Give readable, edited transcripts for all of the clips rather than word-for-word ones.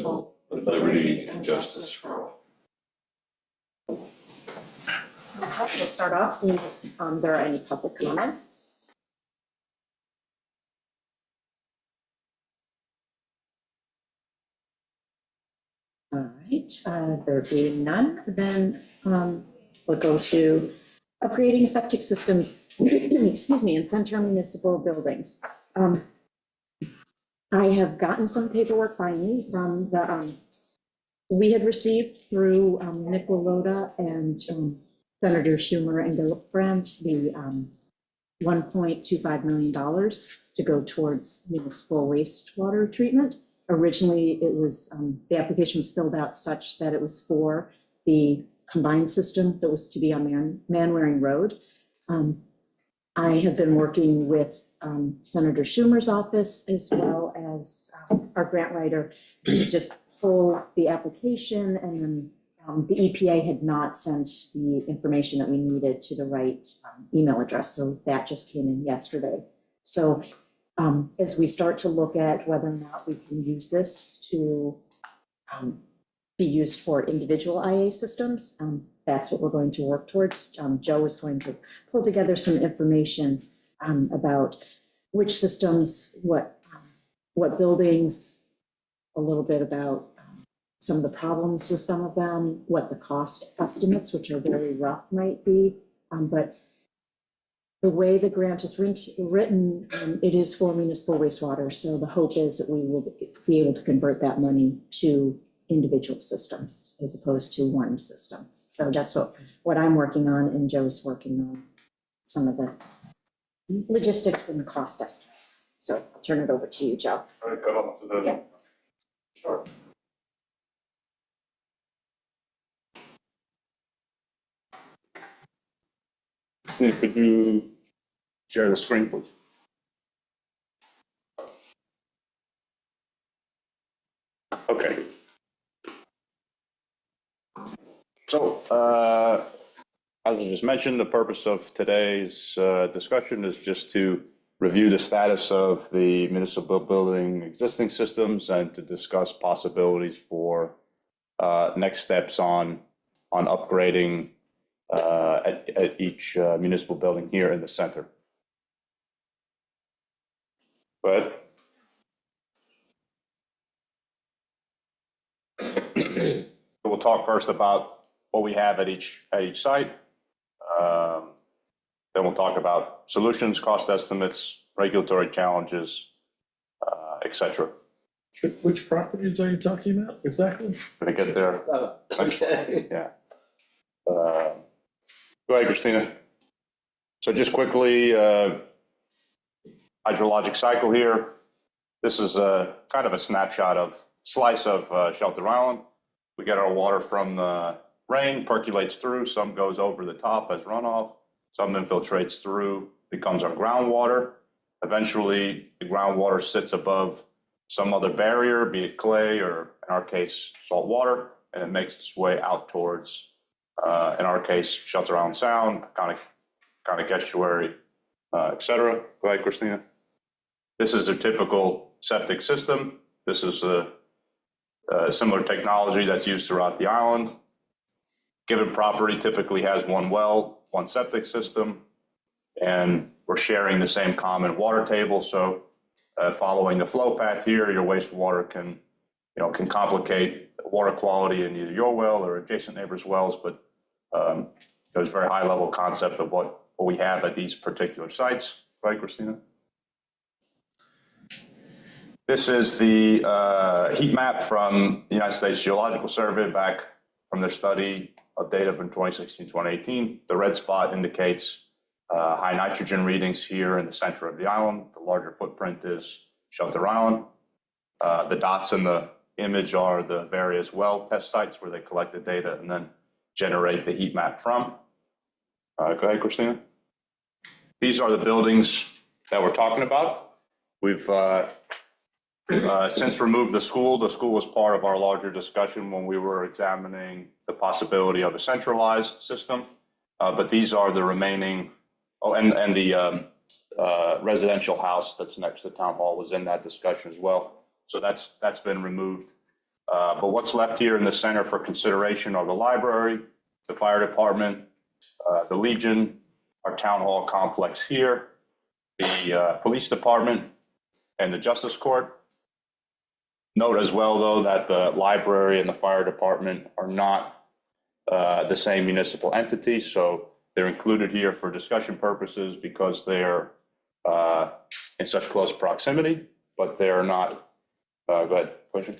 indivisible, with liberty and justice for all. Okay, we'll start off seeing if there are any public comments. All right, there being none, then we'll go to upgrading septic systems, excuse me, in center municipal buildings. I have gotten some paperwork finally from the, we had received through Nick Laloda and Senator Schumer and Gillibrand, the $1.25 million to go towards municipal wastewater treatment. Originally, it was, the application was filled out such that it was for the combined system that was to be on Manwaring Road. I have been working with Senator Schumer's office as well as our grant writer to just pull the application, and then the EPA had not sent the information that we needed to the right email address, so that just came in yesterday. So as we start to look at whether or not we can use this to be used for individual IA systems, that's what we're going to work towards. Joe is going to pull together some information about which systems, what buildings, a little bit about some of the problems with some of them, what the cost estimates, which are very rough, might be. But the way the grant is written, it is for municipal wastewater. So the hope is that we will be able to convert that money to individual systems as opposed to one system. So that's what I'm working on, and Joe's working on some of the logistics and cost estimates. So I'll turn it over to you, Joe. All right, come up to the. Yeah. Sure. Could you share the screen, please? Okay. So, as I just mentioned, the purpose of today's discussion is just to review the status of the municipal building existing systems and to discuss possibilities for next steps on upgrading at each municipal building here in the center. Go ahead. We'll talk first about what we have at each site. Then we'll talk about solutions, cost estimates, regulatory challenges, etc. Which properties are you talking about exactly? Gonna get there. Okay. Yeah. Go ahead, Christina. So just quickly, hydrologic cycle here. This is a kind of a slice of Shelter Island. We get our water from the rain, percolates through, some goes over the top as runoff, some infiltrates through, becomes our groundwater. Eventually, the groundwater sits above some other barrier, be it clay or, in our case, salt water, and it makes its way out towards, in our case, Shelter Island Sound, kind of estuary, etc. Go ahead, Christina. This is a typical septic system. This is a similar technology that's used throughout the island. Given property typically has one well, one septic system, and we're sharing the same common water table. So following the flow path here, your wastewater can complicate water quality in either your well or adjacent neighbors' wells, but there's a very high level concept of what we have at these particular sites. Right, Christina? This is the heat map from the United States Geological Survey back from their study of data from 2016, 2018. The red spot indicates high nitrogen readings here in the center of the island. The larger footprint is Shelter Island. The dots in the image are the various well test sites where they collect the data and then generate the heat map from. Go ahead, Christina. These are the buildings that we're talking about. We've since removed the school. The school was part of our larger discussion when we were examining the possibility of a centralized system. But these are the remaining, and the residential house that's next to town hall was in that discussion as well. So that's been removed But what's left here in the center for consideration are the library, the fire department, the Legion, our town hall complex here, the police department, and the justice court. Note as well, though, that the library and the fire department are not the same municipal entity, so they're included here for discussion purposes because they're in such close proximity, but they're not. Go ahead, question.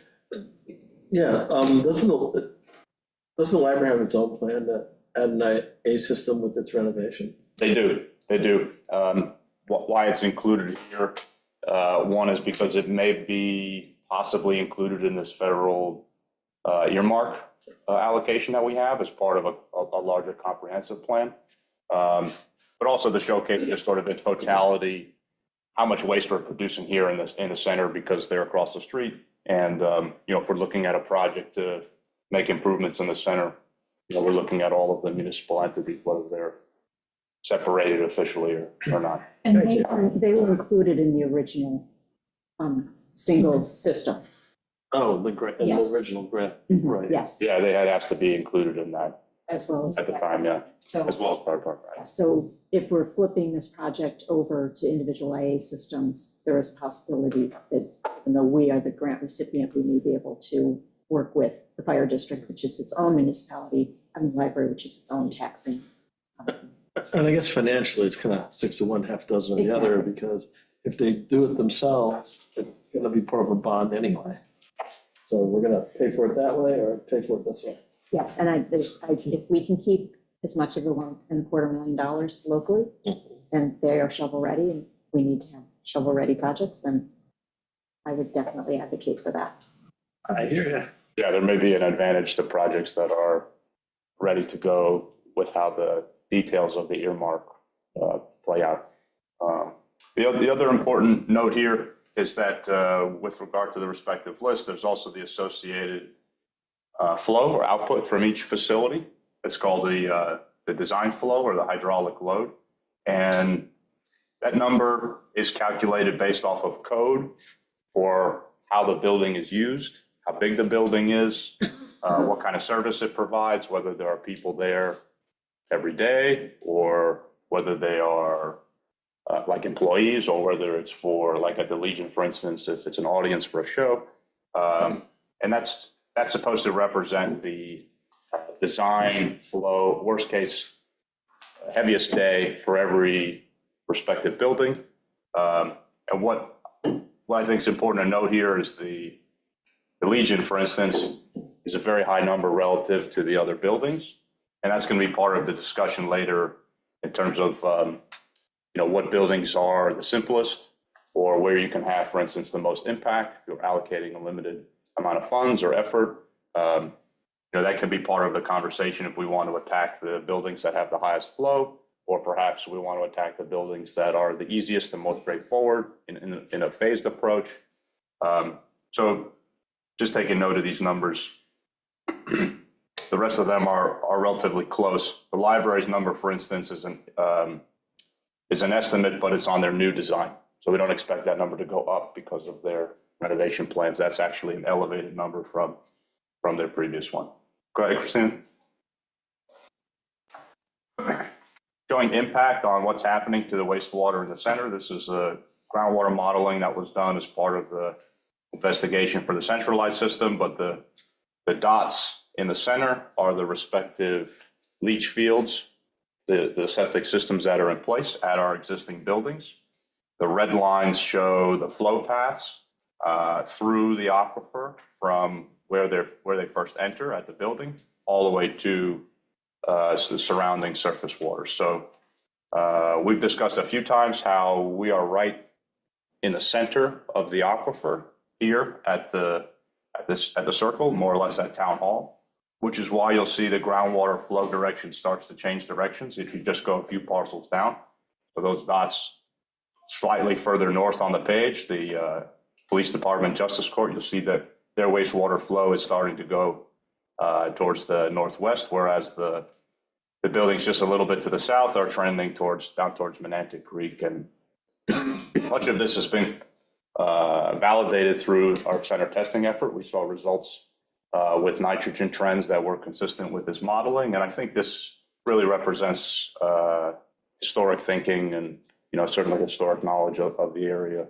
Yeah, doesn't the library have its own plan to add an A system with its renovation? They do. Why it's included here, one is because it may be possibly included in this federal earmark allocation that we have as part of a larger comprehensive plan. But also to showcase just sort of in totality, how much waste we're producing here in the center because they're across the street. And, if we're looking at a project to make improvements in the center, we're looking at all of the municipal entities, whether they're separated officially or not. And they were included in the original single system. Oh, the grant, the Yes. original grant, Mhm, right. Yes, Yeah, they had asked to be included in that as well as. at the time, yeah, So, as well as fire department. so if we're flipping this project over to individual IA systems, there is a possibility that even though we are the grant recipient, we may be able to work with the fire district, which is its own municipality, and the library, which is its own taxing. And I guess financially, it's kind of 6 of one, half dozen of the other, Exactly. because if they do it themselves, it's gonna be part of a bond anyway. Yes. So we're gonna pay for it that way or pay for it this way? Yes, and if we can keep as much of the $1.25 million locally, and they are shovel-ready, and we need to have shovel-ready projects, then I would definitely advocate for that. I hear you. Yeah, there may be an advantage to projects that are ready to go with how the details of the earmark play out. The other important note here is that with regard to the respective list, there's also the associated flow or output from each facility. It's called the design flow or the hydraulic load. And that number is calculated based off of code for how the building is used, how big the building is, what kind of service it provides, whether there are people there every day or whether they are like employees or whether it's for, like at the Legion, for instance, if it's an audience for a show. And that's supposed to represent the design flow, worst case, heaviest day for every respective building. And what I think is important to note here is the Legion, for instance, is a very high number relative to the other buildings. And that's going to be part of the discussion later in terms of, what buildings are the simplest or where you can have, for instance, the most impact. If you're allocating a limited amount of funds or effort, that can be part of the conversation if we want to attack the buildings that have the highest flow, or perhaps we want to attack the buildings that are the easiest and most straightforward in a phased approach. So just taking note of these numbers. The rest of them are relatively close. The library's number, for instance, is an estimate, but it's on their new design. So we don't expect that number to go up because of their renovation plans. That's actually an elevated number from their previous one. Go ahead, Christine. Showing impact on what's happening to the wastewater in the center. This is a groundwater modeling that was done as part of the investigation for the centralized system, but the dots in the center are the respective leach fields, the septic systems that are in place at our existing buildings. The red lines show the flow paths through the aquifer from where they first enter at the building all the way to the surrounding surface water. So we've discussed a few times how we are right in the center of the aquifer here at the circle, more or less at Town Hall, which is why you'll see the groundwater flow direction starts to change directions if you just go a few parcels down. So those dots slightly further north on the page, the police department, justice court, you'll see that their wastewater flow is starting to go towards the northwest, whereas the buildings just a little bit to the south are trending down towards Menantic Creek. And much of this has been validated through our center testing effort. We saw results with nitrogen trends that were consistent with this modeling. And I think this really represents historic thinking and, certainly historic knowledge of the area.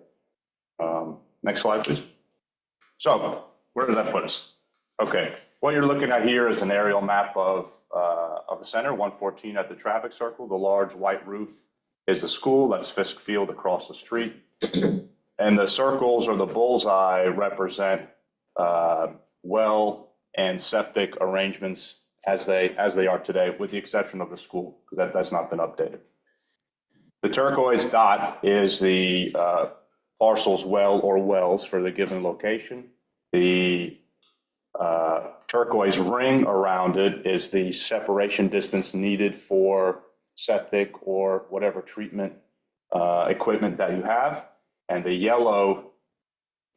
Next slide, please. So where does that put us? Okay, what you're looking at here is an aerial map of the center, 114 at the traffic circle. The large white roof is the school. That's Fisk Field across the street. And the circles or the bullseye represent well and septic arrangements as they are today, with the exception of the school, because that's not been updated. The turquoise dot is the parcel's well or wells for the given location. The turquoise ring around it is the separation distance needed for septic or whatever treatment equipment that you have. And the yellow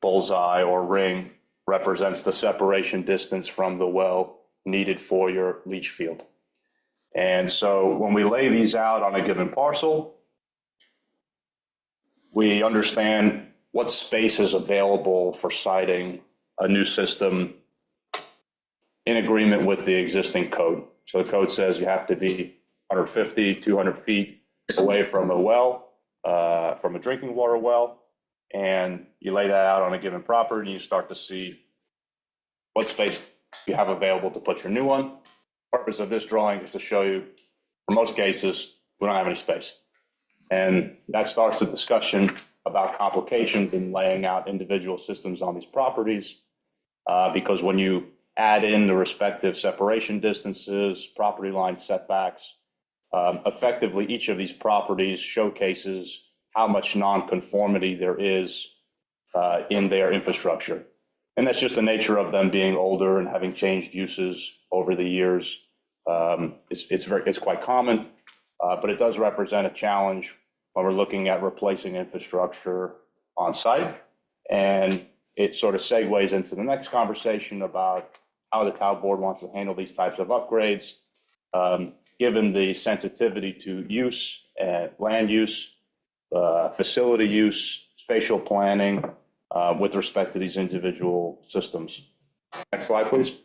bullseye or ring represents the separation distance from the well needed for your leach field. And so when we lay these out on a given parcel, we understand what space is available for siting a new system in agreement with the existing code. So the code says you have to be 150, 200 feet away from a well, from a drinking water well. And you lay that out on a given property and you start to see what space you have available to put your new one. The purpose of this drawing is to show you, for most cases, we don't have any space. And that starts the discussion about complications in laying out individual systems on these properties. Because when you add in the respective separation distances, property line setbacks, effectively each of these properties showcases how much nonconformity there is in their infrastructure. And that's just the nature of them being older and having changed uses over the years. It's quite common, but it does represent a challenge when we're looking at replacing infrastructure on site. And it sort of segues into the next conversation about how the TAO board wants to handle these types of upgrades, given the sensitivity to use, land use, facility use, spatial planning, with respect to these individual systems. Next slide, please.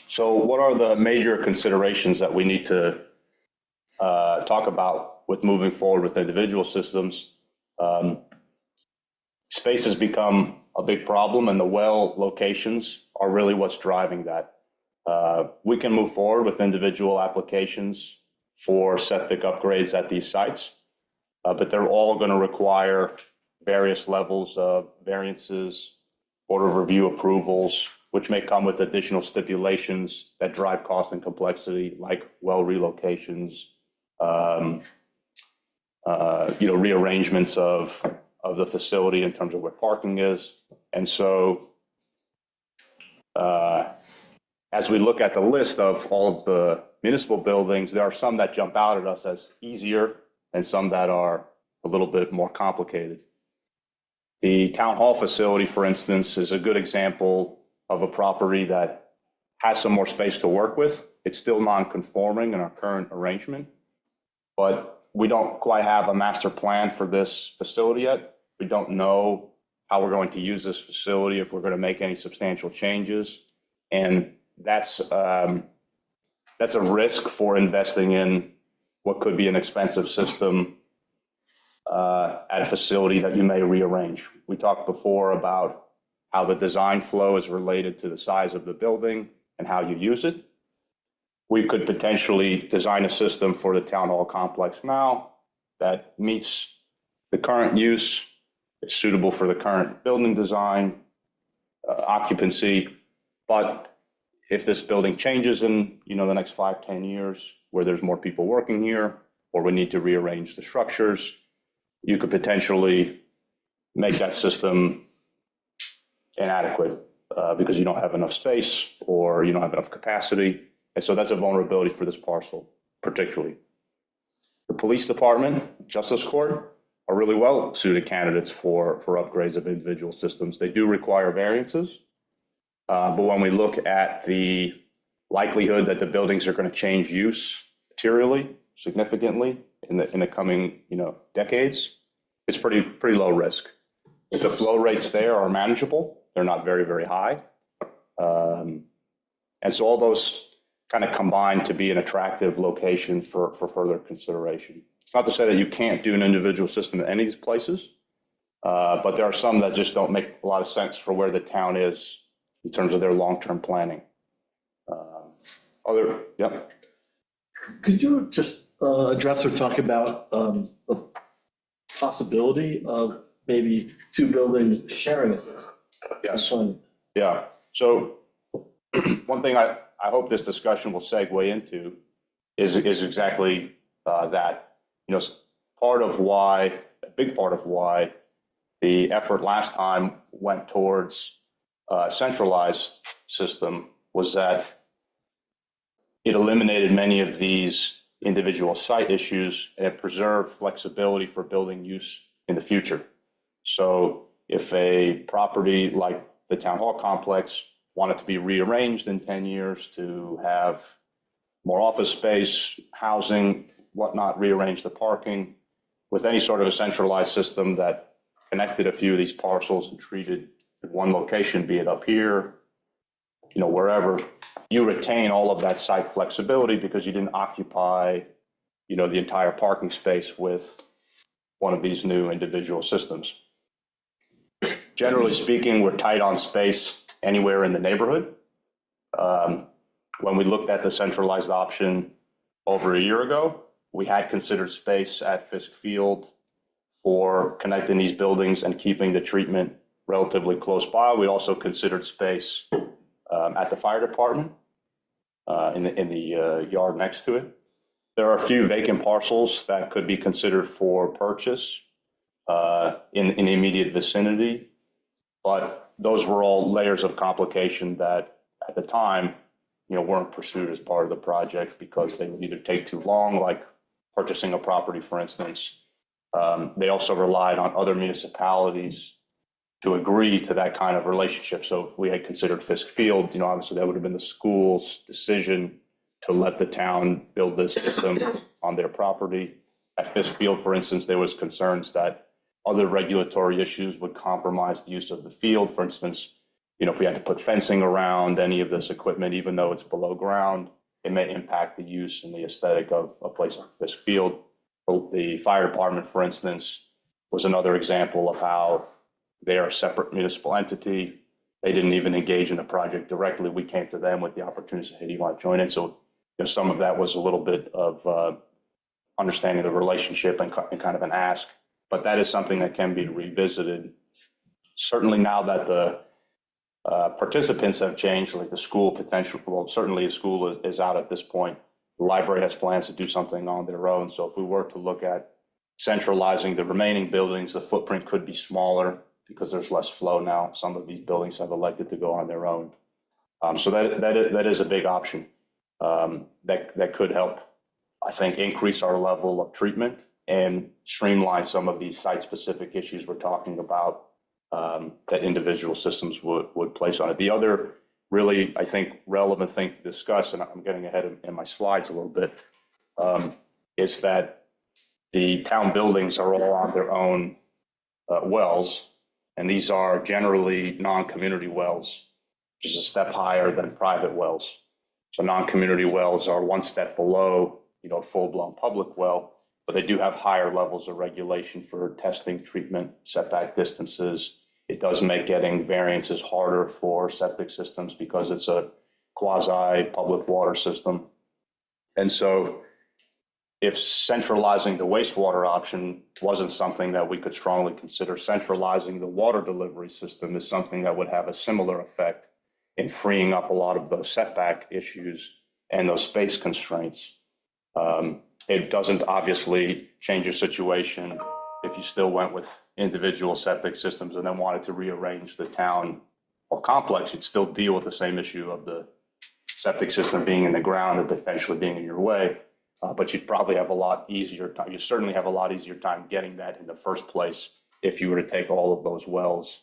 So what are the major considerations that we need to talk about with moving forward with individual systems? Space has become a big problem, and the well locations are really what's driving that. We can move forward with individual applications for septic upgrades at these sites, but they're all going to require various levels of variances, board of review approvals, which may come with additional stipulations that drive cost and complexity, like well relocations, rearrangements of the facility in terms of where parking is. And so as we look at the list of all of the municipal buildings, there are some that jump out at us as easier and some that are a little bit more complicated. The town hall facility, for instance, is a good example of a property that has some more space to work with. It's still non-conforming in our current arrangement, but we don't quite have a master plan for this facility yet. We don't know how we're going to use this facility, if we're going to make any substantial changes. And that's a risk for investing in what could be an expensive system at a facility that you may rearrange. We talked before about how the design flow is related to the size of the building and how you use it. We could potentially design a system for the town hall complex now that meets the current use, is suitable for the current building design, occupancy. But if this building changes in the next 5-10 years, where there's more people working here, or we need to rearrange the structures, you could potentially make that system inadequate because you don't have enough space or you don't have enough capacity. And so that's a vulnerability for this parcel, particularly. The police department, justice court, are really well suited candidates for upgrades of individual systems. They do require variances, but when we look at the likelihood that the buildings are going to change use materially, significantly in the coming decades, it's pretty low risk. The flow rates there are manageable, they're not very, very high. And so all those kind of combine to be an attractive location for further consideration. It's not to say that you can't do an individual system at any of these places, but there are some that just don't make a lot of sense for where the town is in terms of their long-term planning. Yep. Could you just address or talk about the possibility of maybe two buildings sharing a system? Yes. Yeah. So one thing I hope this discussion will segue into is exactly that. You know, a big part of why the effort last time went towards a centralized system was that it eliminated many of these individual site issues and it preserved flexibility for building use in the future. So if a property like the town hall complex wanted to be rearranged in 10 years to have more office space, housing, whatnot, rearrange the parking with any sort of a centralized system that connected a few of these parcels and treated one location, be it up here, you know, wherever, you retain all of that site flexibility because you didn't occupy, you know, the entire parking space with one of these new individual systems. Generally speaking, we're tight on space anywhere in the neighborhood. When we looked at the centralized option over a year ago, we had considered space at Fisk Field for connecting these buildings and keeping the treatment relatively close by. We also considered space at the fire department in the yard next to it. There are a few vacant parcels that could be considered for purchase in the immediate vicinity, but those were all layers of complication that at the time, you know, weren't pursued as part of the project because they would either take too long, like purchasing a property, for instance. They also relied on other municipalities to agree to that kind of relationship. So if we had considered Fisk Field, you know, obviously that would have been the school's decision to let the town build this system on their property. At Fisk Field, for instance, there was concerns that other regulatory issues would compromise the use of the field. For instance, you know, if we had to put fencing around any of this equipment, even though it's below ground, it may impact the use and the aesthetic of a place like Fisk Field. The fire department, for instance, was another example of how they are a separate municipal entity. They didn't even engage in the project directly. We came to them with the opportunity to say, hey, do you want to join in? So, you know, some of that was a little bit of understanding the relationship and kind of an ask, but that is something that can be revisited. Certainly now that the participants have changed, like the school potential, well, certainly the school is out at this point. The library has plans to do something on their own. So if we were to look at centralizing the remaining buildings, the footprint could be smaller because there's less flow now. Some of these buildings have elected to go on their own. So that is a big option that could help, I think, increase our level of treatment and streamline some of these site-specific issues we're talking about that individual systems would place on it. The other really, I think, relevant thing to discuss, and I'm getting ahead in my slides a little bit, is that the town buildings are all on their own wells, and these are generally non-community wells, which is a step higher than private wells. So non-community wells are one step below, you know, a full-blown public well, but they do have higher levels of regulation for testing, treatment, setback distances. It does make getting variances harder for septic systems because it's a quasi-public water system. And so if centralizing the wastewater option wasn't something that we could strongly consider, centralizing the water delivery system is something that would have a similar effect in freeing up a lot of those setback issues and those space constraints. It doesn't obviously change your situation if you still went with individual septic systems and then wanted to rearrange the town or complex. You'd still deal with the same issue of the septic system being in the ground and potentially being in your way. But you'd probably have a lot easier time. You certainly have a lot easier time getting that in the first place if you were to take all of those wells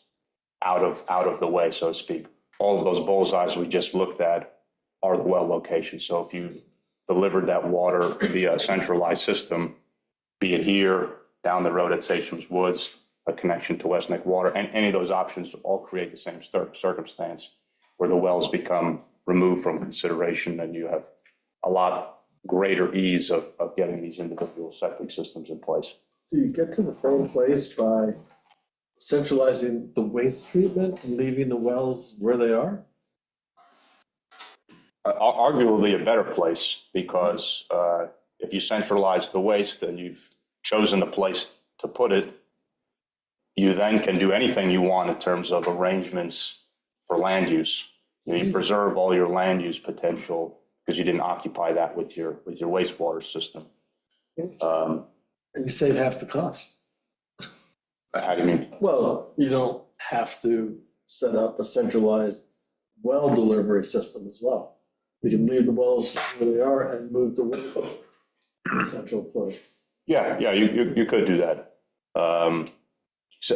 out of the way, so to speak. All of those bullseyes we just looked at are the well locations. So if you delivered that water via a centralized system, be it here, down the road at Sachem's Woods, a connection to West Neck Water. And any of those options all create the same circumstance where the wells become removed from consideration and you have a lot greater ease of getting these individual septic systems in place. Do you get to the same place by centralizing the waste treatment and leaving the wells where they are? Arguably a better place because if you centralize the waste and you've chosen a place to put it, you then can do anything you want in terms of arrangements for land use. You preserve all your land use potential because you didn't occupy that with your wastewater system. And you save half the cost. How do you mean? Well, you don't have to set up a centralized well delivery system as well. You can leave the wells where they are and move the well to a central place. Yeah, you could do that. So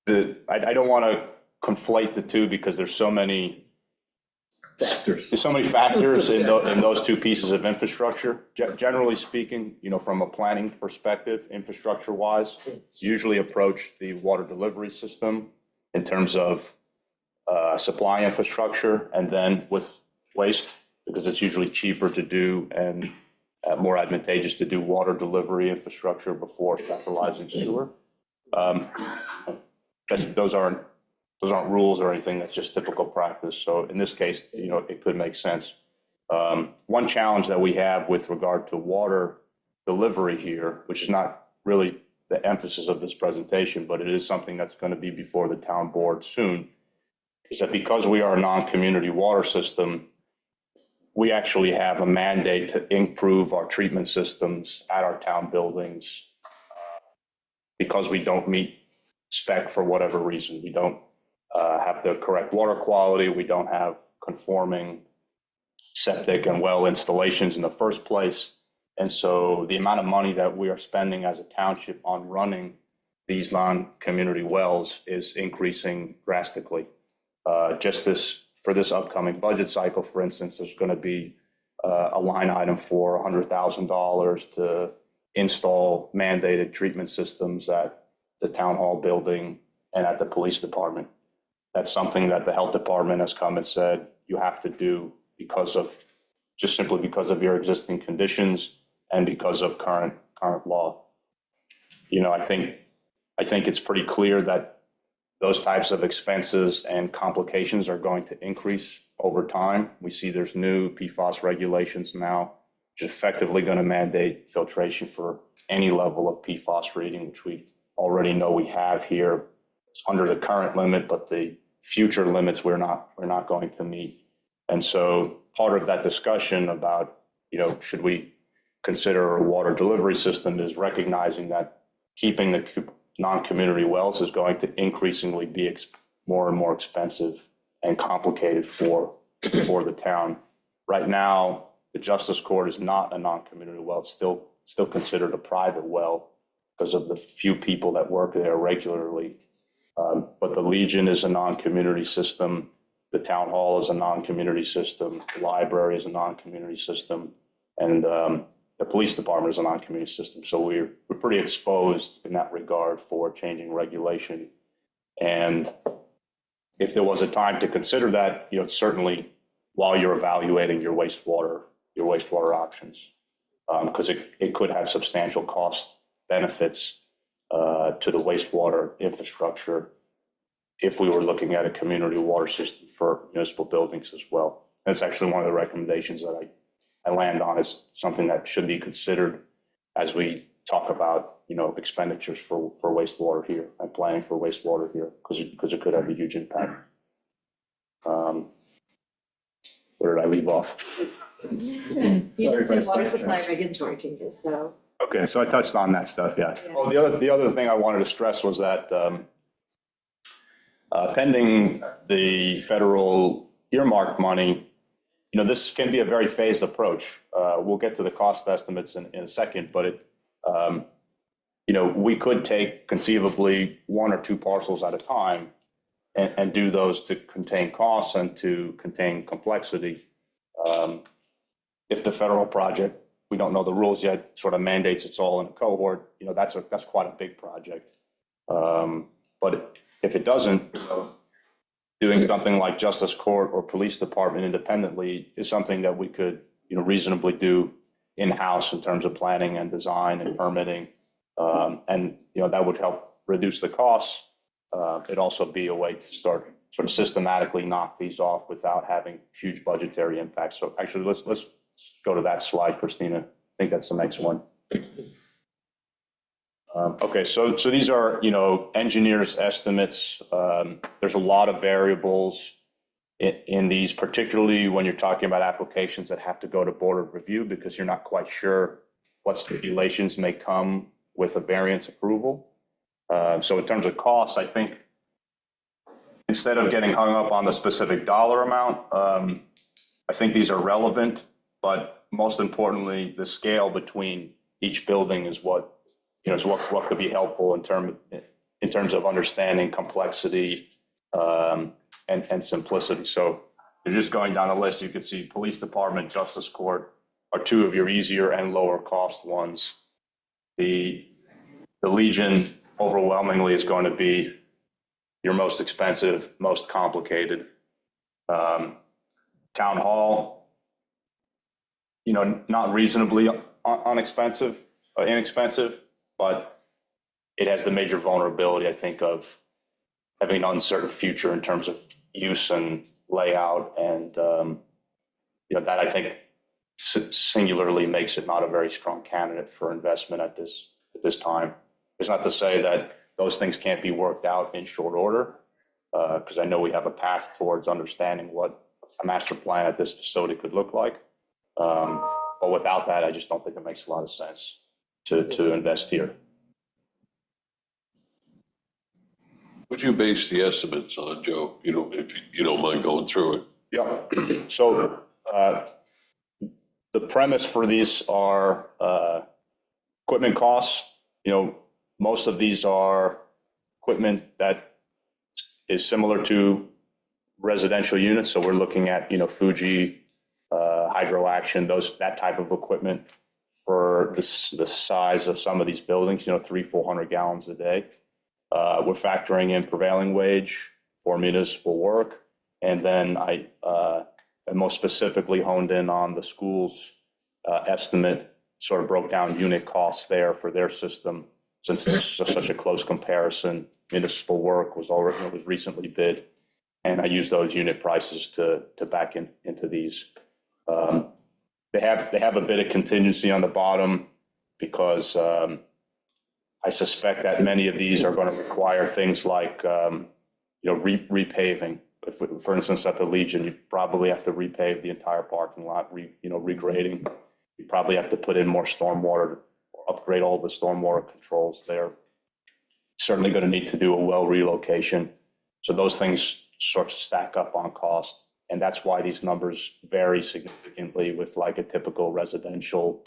I don't want to conflate the two because there's so many Factors. factors in those two pieces of infrastructure. Generally speaking, from a planning perspective, infrastructure-wise, usually approach the water delivery system in terms of supply infrastructure, and then with waste, because it's usually cheaper to do and more advantageous to do water delivery infrastructure before centralizing sewer. Those aren't rules or anything. That's just typical practice. So in this case, it could make sense. One challenge that we have with regard to water delivery here, which is not really the emphasis of this presentation, but it is something that's going to be before the town board soon, is that because we are a non-community water system, we actually have a mandate to improve our treatment systems at our town buildings because we don't meet spec for whatever reason. We don't have the correct water quality. We don't have conforming septic and well installations in the first place. And so the amount of money that we are spending as a township on running these non-community wells is increasing drastically. For this upcoming budget cycle, for instance, there's going to be a line item for $100,000 to install mandated treatment systems at the town hall building and at the police department. That's something that the health department has come and said you have to do simply because of your existing conditions and because of current law. I think it's pretty clear that those types of expenses and complications are going to increase over time. We see there's new PFAS regulations now, which is effectively going to mandate filtration for any level of PFAS reading, which we already know we have here. It's under the current limit, but the future limits we're not going to meet. And so part of that discussion about, should we consider a water delivery system is recognizing that keeping the non-community wells is going to increasingly be more and more expensive and complicated for the town. Right now, the Justice Court is not a non-community well. It's still considered a private well because of the few people that work there regularly. But the Legion is a non-community system. The town hall is a non-community system. The library is a non-community system. And the police department is a non-community system. So we're pretty exposed in that regard for changing regulation. And if there was a time to consider that, certainly while you're evaluating your wastewater options, because it could have substantial cost benefits to the wastewater infrastructure if we were looking at a community water system for municipal buildings as well. And it's actually one of the recommendations that I land on is something that should be considered as we talk about, expenditures for wastewater here and planning for wastewater here, because it could have a huge impact. Where did I leave off? You Sorry just if I did water sidetracked. supply regulatory changes, so. Okay, so I touched on that stuff, yeah. Yeah. Oh, the other thing I wanted to stress was that pending the federal earmark money, this can be a very phased approach. We'll get to the cost estimates in a second, but we could take conceivably one or two parcels at a time and do those to contain costs and to contain complexity. If the federal project, we don't know the rules yet, sort of mandates it's all in a cohort, that's quite a big project. But if it doesn't, doing something like justice court or police department independently is something that we could, reasonably do in-house in terms of planning and design and permitting. And, that would help reduce the costs. It'd also be a way to start sort of systematically knock these off without having huge budgetary impacts. So actually, let's go to that slide, Christina. I think that's the next one. Okay, so these are, engineers' estimates. There's a lot of variables in these, particularly when you're talking about applications that have to go to board of review because you're not quite sure what stipulations may come with a variance approval. So in terms of costs, I think instead of getting hung up on the specific dollar amount, I think these are relevant, but most importantly, the scale between each building is what could be helpful in terms of understanding complexity and simplicity. So you're just going down the list. You can see police department, justice court are two of your easier and lower cost ones. The Legion overwhelmingly is going to be your most expensive, most complicated. Town hall, not reasonably inexpensive, but it has the major vulnerability, I think, of having an uncertain future in terms of use and layout. And, that I think singularly makes it not a very strong candidate for investment at this time. It's not to say that those things can't be worked out in short order, because I know we have a path towards understanding what a master plan at this facility could look like. But without that, I just don't think it makes a lot of sense to invest here. What do you base the estimates on, Joe? If you don't mind going through it. Yeah. So the premise for these are equipment costs. Most of these are equipment that is similar to residential units. So we're looking at, Fuji, Hydro Action, that type of equipment for the size of some of these buildings, 300-400 gallons a day. We're factoring in prevailing wage for municipal work. And then I most specifically honed in on the school's estimate, sort of broke down unit costs there for their system. Since it's such a close comparison, municipal work was recently bid. And I used those unit prices to back into these. They have a bit of contingency on the bottom because I suspect that many of these are going to require things like repaving. For instance, at the Legion, you probably have to repave the entire parking lot, regrading. You probably have to put in more stormwater, or upgrade all the stormwater controls there. Certainly going to need to do a well relocation. So those things sort of stack up on cost. And that's why these numbers vary significantly with like a typical residential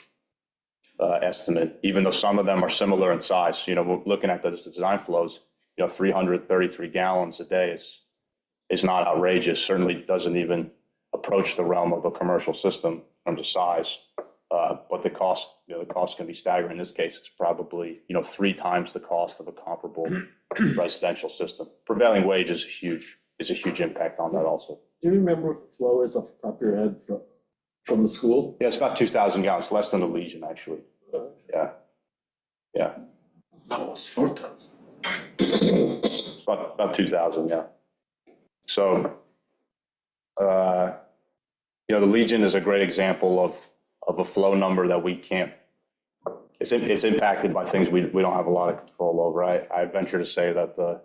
estimate, even though some of them are similar in size. We're looking at the design flows, 333 gallons a day is not outrageous, certainly doesn't even approach the realm of a commercial system in terms of size. But the cost can be staggering. In this case, it's probably, 3 times the cost of a comparable residential system. Prevailing wage is a huge impact on that also. Do you remember what the flow is off the top of your head from the school? Yeah, it's about 2,000 gallons, less than the Legion, actually. Yeah. That was 4 tons. It's about 2,000, yeah. So, the Legion is a great example of a flow number that we can't, it's impacted by things we don't have a lot of control over. I venture to say that the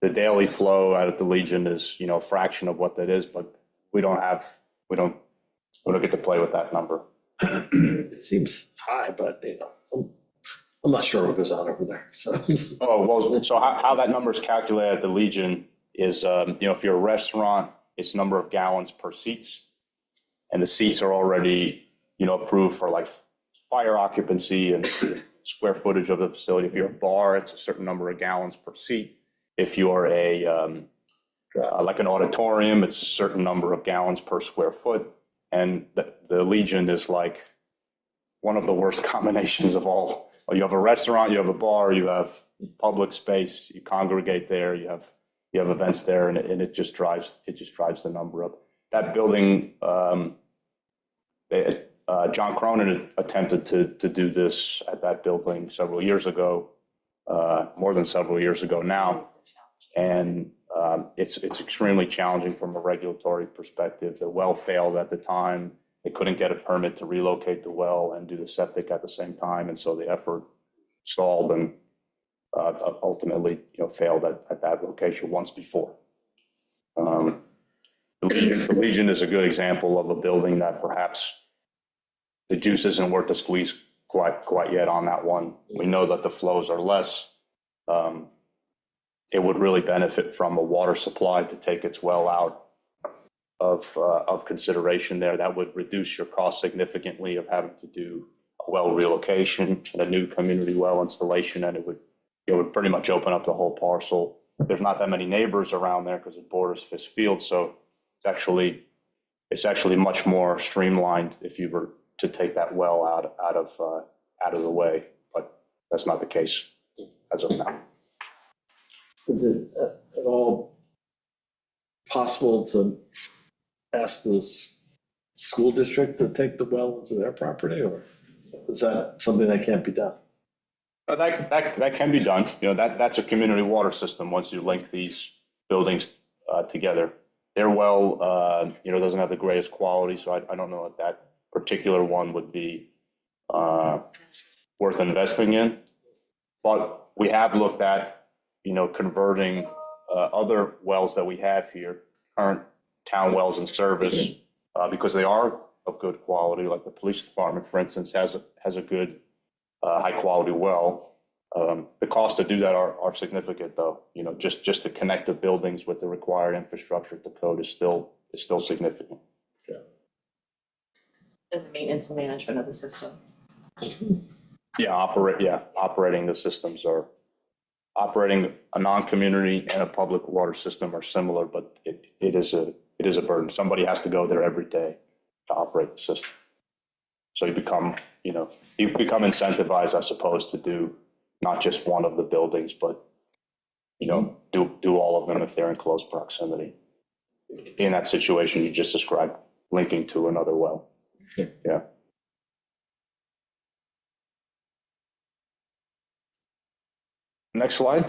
daily flow out of the Legion is, a fraction of what that is, but we don't get to play with that number. It seems high, but I'm not sure what goes on over there. So. Oh, well, so how that number is calculated at the Legion is, if you're a restaurant, it's number of gallons per seats. And the seats are already, approved for like fire occupancy and square footage of the facility. If you're a bar, it's a certain number of gallons per seat. If you're like an auditorium, it's a certain number of gallons per square foot. And the Legion is like one of the worst combinations of all you have a restaurant, you have a bar, you have public space, you congregate there, you have events there, and it just drives the number up. That building, John Cronin attempted to do this at that building several years ago, more than several years ago now. And it's extremely challenging from a regulatory perspective. The well failed at the time. They couldn't get a permit to relocate the well and do the septic at the same time. And so the effort stalled and ultimately, failed at that location once before. The Legion is a good example of a building that perhaps the juice isn't worth the squeeze quite yet on that one. We know that the flows are less. It would really benefit from a water supply to take its well out of consideration there. That would reduce your cost significantly of having to do a well relocation and a new community well installation, and it would pretty much open up the whole parcel. There's not that many neighbors around there because it borders Fisk Field, so it's actually much more streamlined if you were to take that well out of the way, but that's not the case as of now. Is it at all possible to ask the school district to take the well into their property, or is that something that can't be done? That can be done. That's a community water system once you link these buildings together. Their well, doesn't have the greatest quality, so I don't know if that particular one would be worth investing in. But we have looked at, converting other wells that we have here, current town wells in service, because they are of good quality. Like the police department, for instance, has a good high quality well. The costs to do that are significant, though. Just to connect the buildings with the required infrastructure to code is still significant. And the maintenance and management of the system. Operating the systems are operating a non-community and a public water system are similar, but it is a burden. Somebody has to go there every day to operate the system. So you become incentivized, I suppose, to do not just one of the buildings, but do all of them if they're in close proximity. In that situation you just described, linking to another well. Yeah. Next slide.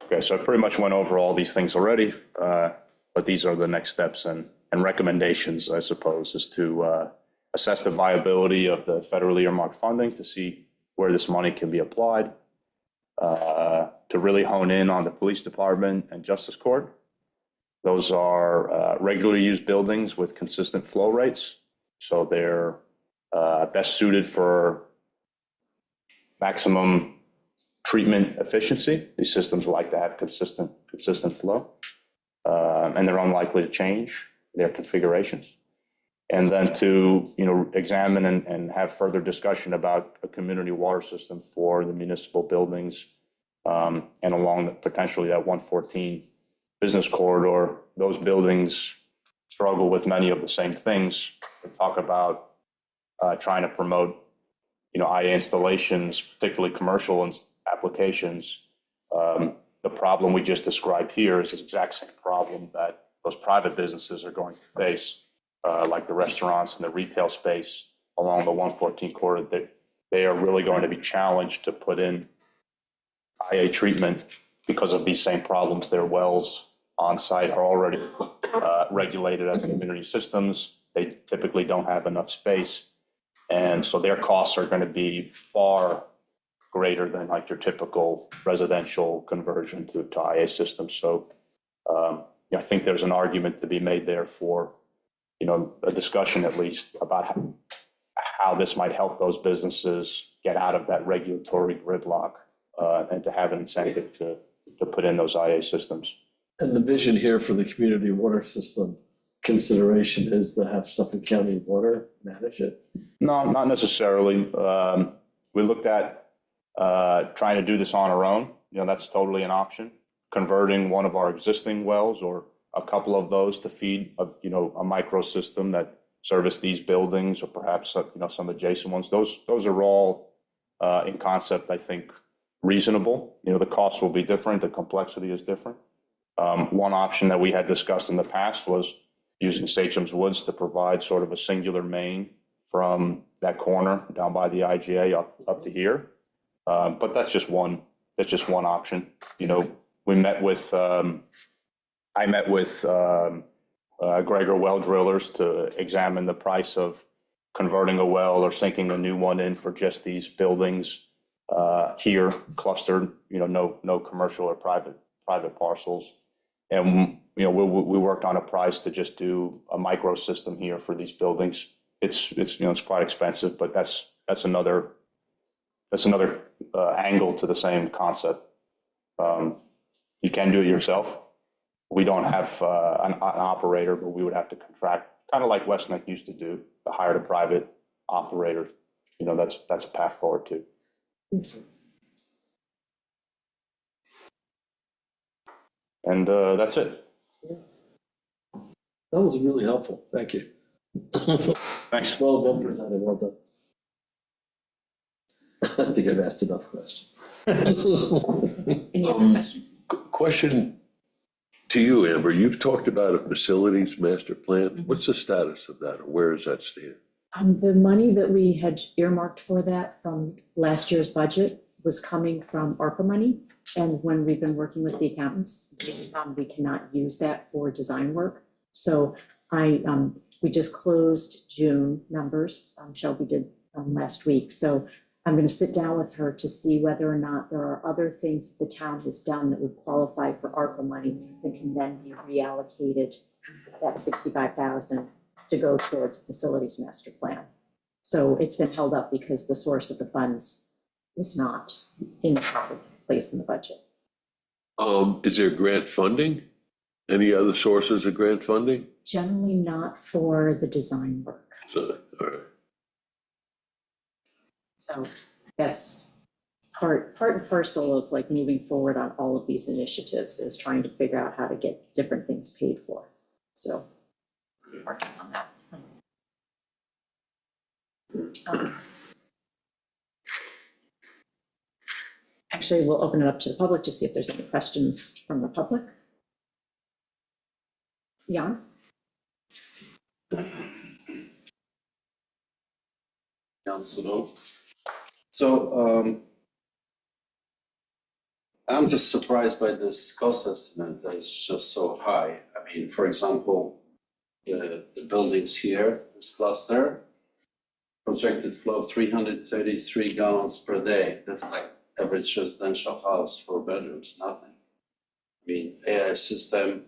Okay, so I pretty much went over all these things already, but these are the next steps and recommendations, I suppose, is to assess the viability of the federally earmarked funding to see where this money can be applied, to really hone in on the police department and justice court. Those are regularly used buildings with consistent flow rates, so they're best suited for maximum treatment efficiency. These systems like to have consistent flow, and they're unlikely to change their configurations. And then to examine and have further discussion about a community water system for the municipal buildings, and along potentially that 114 business corridor. Those buildings struggle with many of the same things. We talk about trying to promote IA installations, particularly commercial applications. The problem we just described here is the exact same problem that those private businesses are going to face, like the restaurants and the retail space along the 114 corridor. They are really going to be challenged to put in IA treatment because of these same problems. Their wells on site are already regulated as community systems. They typically don't have enough space. And so their costs are going to be far greater than like your typical residential conversion to IA systems. So I think there's an argument to be made there for, a discussion at least about how this might help those businesses get out of that regulatory gridlock, and to have an incentive to put in those IA systems. And the vision here for the community water system consideration is to have Suffolk County Water manage it? No, not necessarily. We looked at trying to do this on our own. That's totally an option. Converting one of our existing wells or a couple of those to feed a micro system that service these buildings or perhaps, some adjacent ones. Those are all, in concept, I think, reasonable. The cost will be different, the complexity is different. One option that we had discussed in the past was using Satcham's Woods to provide sort of a singular main from that corner down by the IGA up to here. But that's just one option. We met with, I met with Gregor Well Drillers to examine the price of converting a well or sinking a new one in for just these buildings here clustered, no commercial or private parcels. And, we worked on a price to just do a micro system here for these buildings. It's quite expensive, but that's another angle to the same concept. You can do it yourself. We don't have an operator, but we would have to contract, kind of like Westneck used to do, to hire a private operator. That's a path forward too. And that's it. That was really helpful. Thank you. Thanks. Well presented, well done. I think I've asked enough questions. Any other questions? Question to you, Amber. You've talked about a facilities master plan. What's the status of that, or where does that stand? The money that we had earmarked for that from last year's budget was coming from ARPA money. And when we've been working with the accountants, we cannot use that for design work. So we just closed June numbers, Shelby did last week. So I'm going to sit down with her to see whether or not there are other things the town has done that would qualify for ARPA money that can then be reallocated, that $65,000 to go towards facilities master plan. So it's been held up because the source of the funds is not in the proper place in the budget. Is there grant funding? Any other sources of grant funding? Generally not for the design work. So, all right. So that's part and parcel of like moving forward on all of these initiatives, is trying to figure out how to get different things paid for. So we're working on that. Actually, we'll open it up to the public to see if there's any questions from the public. Jan? So, I'm just surprised by this cost estimate that is just so high. I mean, for example, the buildings here, this cluster, projected flow 333 gallons per day. That's like average residential house, 4 bedrooms, nothing. I mean, AI system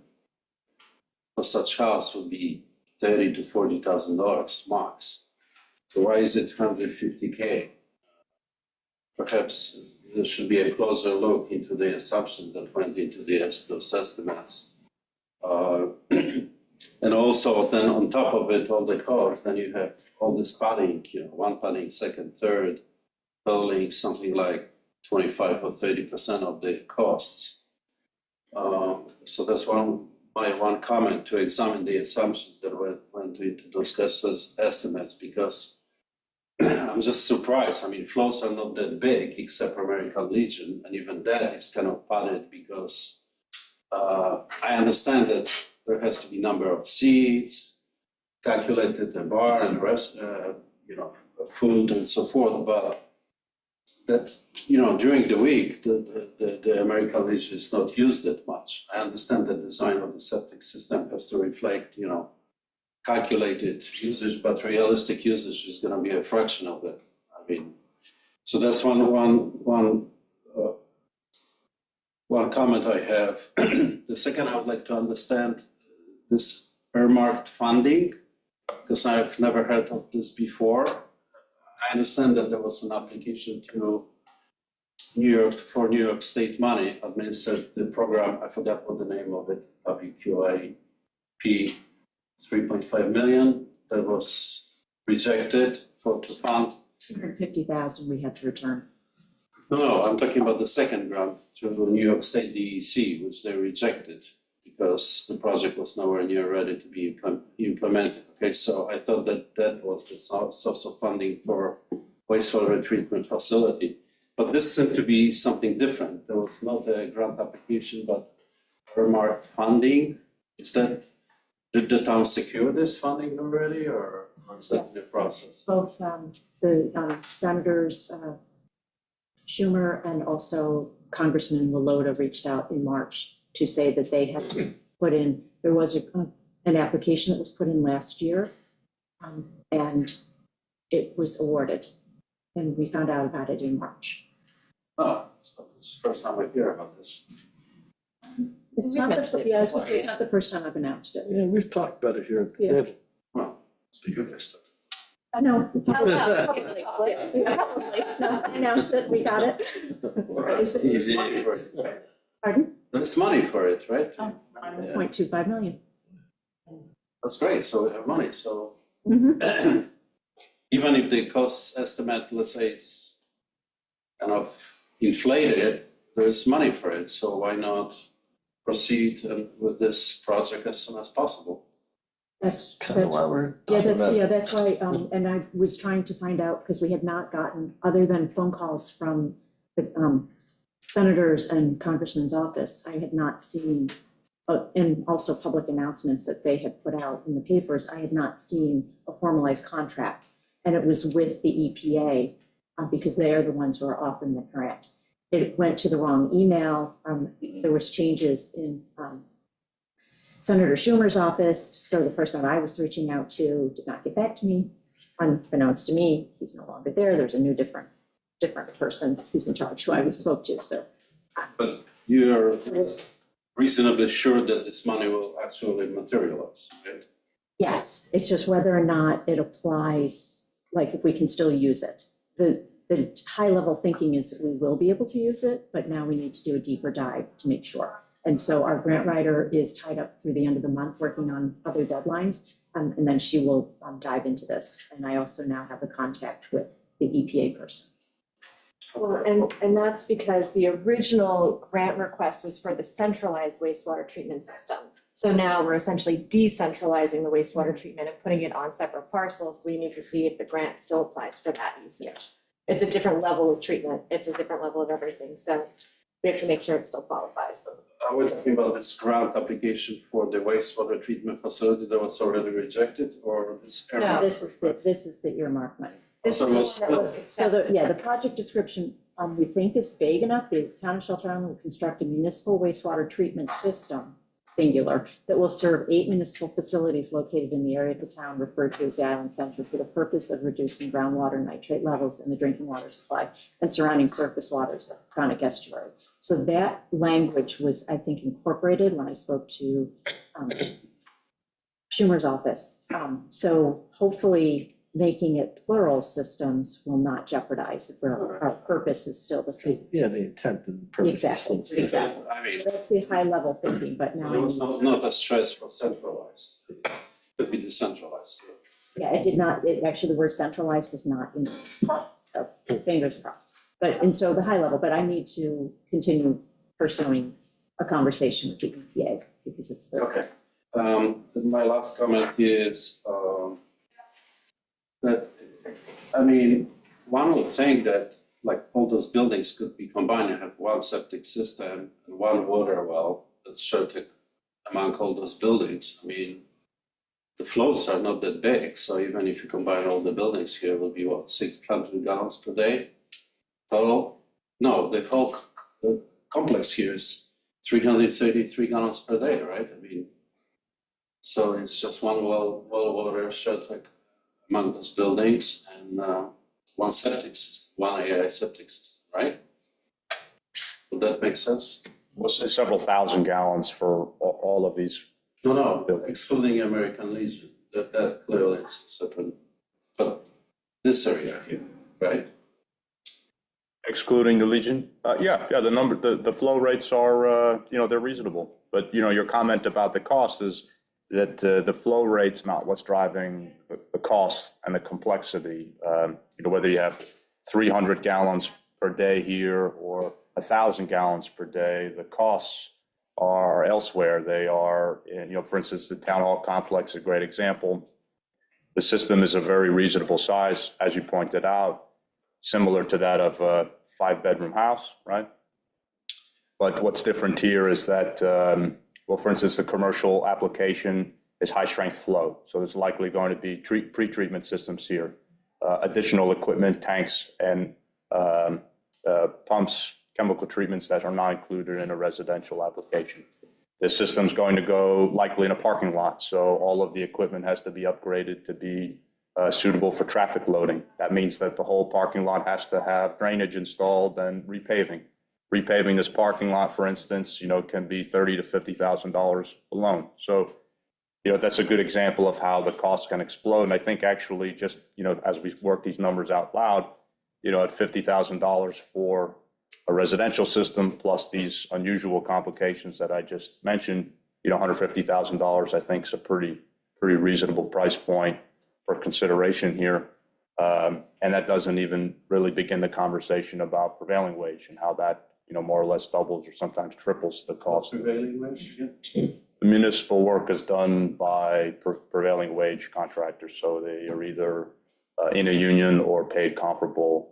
for such house would be $30,000 to $40,000 max. So why is it 150K? Perhaps there should be a closer look into the assumptions that went into those estimates. And also then on top of it, all the costs, then you have all this padding, one padding, second, third, totaling something like 25 or 30% of the costs. So that's my one comment, to examine the assumptions that went into those cost estimates, because I'm just surprised. I mean, flows are not that big except for American Legion, and even that is kind of padded because I understand that there has to be number of seats, calculated a bar and rest, food and so forth, but that's, during the week, the American Legion is not used that much. I understand the design of the septic system has to reflect, calculated usage, but realistic usage is gonna be a fraction of that. I mean, so that's one comment I have. The second, I would like to understand this earmarked funding, because I've never heard of this before. I understand that there was an application to New York State money, administered the program, I forgot what the name of it, WQIP, 3.5 million, that was rejected to fund. 250,000 we had to return. No, I'm talking about the second grant to New York State DEC, which they rejected because the project was nowhere near ready to be implemented. Okay, so I thought that that was the source of funding for wastewater treatment facility. But this seemed to be something different. There was not a grant application, but earmarked funding. Is that, did the town secure this funding already, or is that in the Yes. process? Both the senators, Schumer and also Congressman Walota reached out in March to say that they had put in, there was an application that was put in last year, and it was awarded. And we found out about it in March. Oh, so it's the first time I hear about this. It's not the, yeah, I was gonna say, it's not the first time I've announced it. Yeah, we've talked about it here at the Yeah. table. Well, so you missed it. I know. Publicly, no, I announced it, we got it. There's money for it, right? Pardon? There's money for it, right? Oh, 1.25 million. That's great, so we have money, so Mhm. even if the cost estimate, let's say it's kind of inflated, there's money for it, so why not proceed with this project as soon as possible? That's, Kind of that's, why we're yeah, talking that's, about yeah, it. that's why, and I was trying to find out, because we had not gotten, other than phone calls from the senators and congressman's office, I had not seen, and also public announcements that they had put out in the papers, I had not seen a formalized contract. And it was with the EPA, because they are the ones who are offering the grant. It went to the wrong email, there was changes in Senator Schumer's office, so the person I was reaching out to did not get back to me. Unbeknownst to me, he's no longer there, there's a new different person who's in charge, who I spoke to, so. But you're reasonably sure that this money will actually materialize, right? Yes, it's just whether or not it applies, like if we can still use it. The high level thinking is that we will be able to use it, but now we need to do a deeper dive to make sure. And so our grant writer is tied up through the end of the month working on other deadlines, and then she will dive into this. And I also now have a contact with the EPA person. Well, and that's because the original grant request was for the centralized wastewater treatment system. So now we're essentially decentralizing the wastewater treatment and putting it on separate parcels. We need to see if the grant still applies for that usage. It's a different level of treatment. It's a different level of everything. So we have to make sure it still qualifies. Are we talking about this grant application for the wastewater treatment facility that was already rejected, or this? No, This is the earmark money. This So is the was one that was So accepted. the project description, we think is vague enough. The town of Shelter Island will construct a municipal wastewater treatment system, singular, that will serve 8 municipal facilities located in the area of the town referred to as the Island Center for the purpose of reducing groundwater nitrate levels in the drinking water supply and surrounding surface waters, the chronic estuary. So that language was, I think, incorporated when I spoke to Schumer's office. So hopefully making it plural systems will not jeopardize if our purpose is still the same. Yeah, the intent and purpose is still Exactly, the same. exactly. I mean, So that's the high level thinking, but now. it was not a stress for centralized, it could be decentralized. Yeah, it did not, actually, the word centralized was not in, so fingers crossed. But, and so the high level, but I need to continue pursuing a conversation with the EPA because it's the. Okay. And my last comment is, that, I mean, one would think that like all those buildings could be combined and have one septic system and one water well that's shared among all those buildings. I mean, the flows are not that big, so even if you combine all the buildings here, it will be what, 600 gallons per day total? No, the whole complex here is 333 gallons per day, right? I mean, so it's just one well water shared among those buildings and one septic system, one AI septic system, right? Would that make sense? Was several thousand gallons for all of these. No, Buildings. excluding American Legion, that clearly is separate. But this area here, right? Excluding the Legion? Yeah, the flow rates are, they're reasonable. But, your comment about the cost is that the flow rate's not what's driving the cost and the complexity. Whether you have 300 gallons per day here or 1,000 gallons per day, the costs are elsewhere. They are, for instance, the town hall complex is a great example. The system is a very reasonable size, as you pointed out, similar to that of a 5-bedroom house, right? But what's different here is that, well, for instance, the commercial application is high-strength flow. So there's likely going to be pre-treatment systems here, additional equipment, tanks, and pumps, chemical treatments that are not included in a residential application. This system's going to go likely in a parking lot, so all of the equipment has to be upgraded to be suitable for traffic loading. That means that the whole parking lot has to have drainage installed and repaving. Repaving this parking lot, for instance, can be $30,000 to $50,000 alone. So, that's a good example of how the costs can explode. And I think actually just, as we work these numbers out loud, at $50,000 for a residential system plus these unusual complications that I just mentioned, $150,000, I think is a pretty reasonable price point for consideration here. And that doesn't even really begin the conversation about prevailing wage and how that, more or less doubles or sometimes triples the cost. Prevailing wage, yeah. The municipal work is done by prevailing wage contractors, so they are either in a union or paid comparable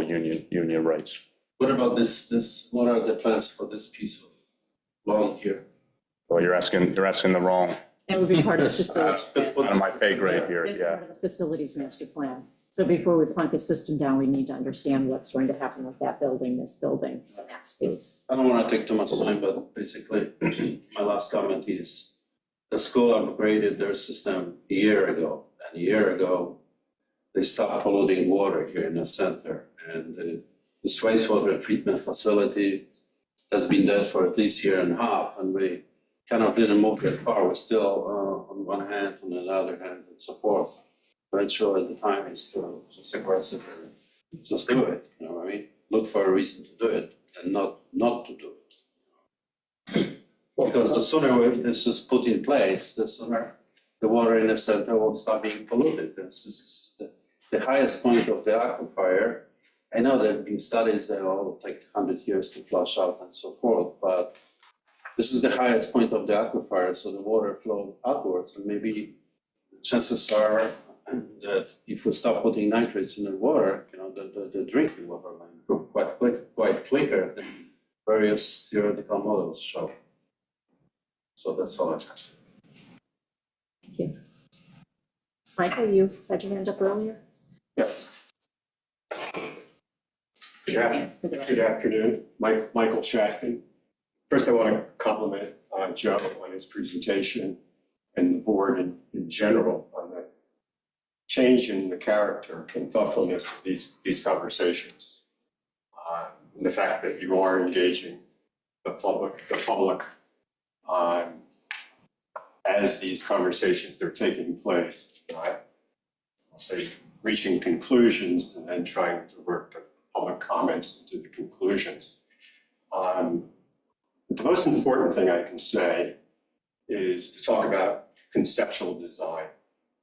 union rates. What about this, what are the plans for this piece of lawn here? So you're asking the wrong, It would be part of the facilities. out of my pay grade here, It's yeah. part of the facilities master plan. So before we plunk a system down, we need to understand what's going to happen with that building, this building, and that space. I don't want to take too much time, but basically, my last comment is the school upgraded their system a year ago. And a year ago, they stopped polluting water here in the center. And this wastewater treatment facility has been dead for at least a year and a half. And we kind of didn't move that far. We're still on one hand, on the other hand, and so forth. Eventually, the time is to just aggressively just do it, what I mean? Look for a reason to do it and not to do it. Because the sooner this is put in place, the sooner the water in the center will stop being polluted. This is the highest point of the aquifer. I know there have been studies that will take 100 years to flush out and so forth, but this is the highest point of the aquifer, so the water flows outwards, and maybe chances are that if we stop putting nitrates in the water, the drinking water will improve quite quicker than various theoretical models show. So that's all I have. Thank you. Michael, you had your hand up earlier? Yes. Good afternoon, Michael Shatkin. First, I want to compliment Joe on his presentation and the board in general on the change in the character and thoughtfulness of these conversations. And the fact that you are engaging the public as these conversations are taking place. I'll say reaching conclusions and then trying to work the public comments into the conclusions. The most important thing I can say is to talk about conceptual design.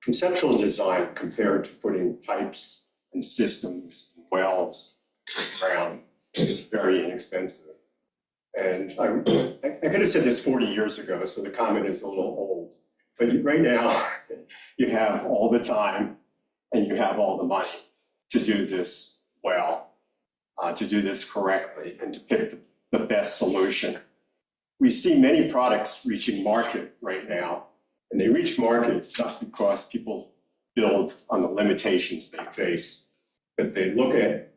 Conceptual design compared to putting pipes and systems and wells in the ground is very inexpensive. And I could have said this 40 years ago, so the comment is a little old. But right now, you have all the time and you have all the money to do this well, to do this correctly, and to pick the best solution. We see many products reaching market right now, and they reach market not because people build on the limitations they face, but they look at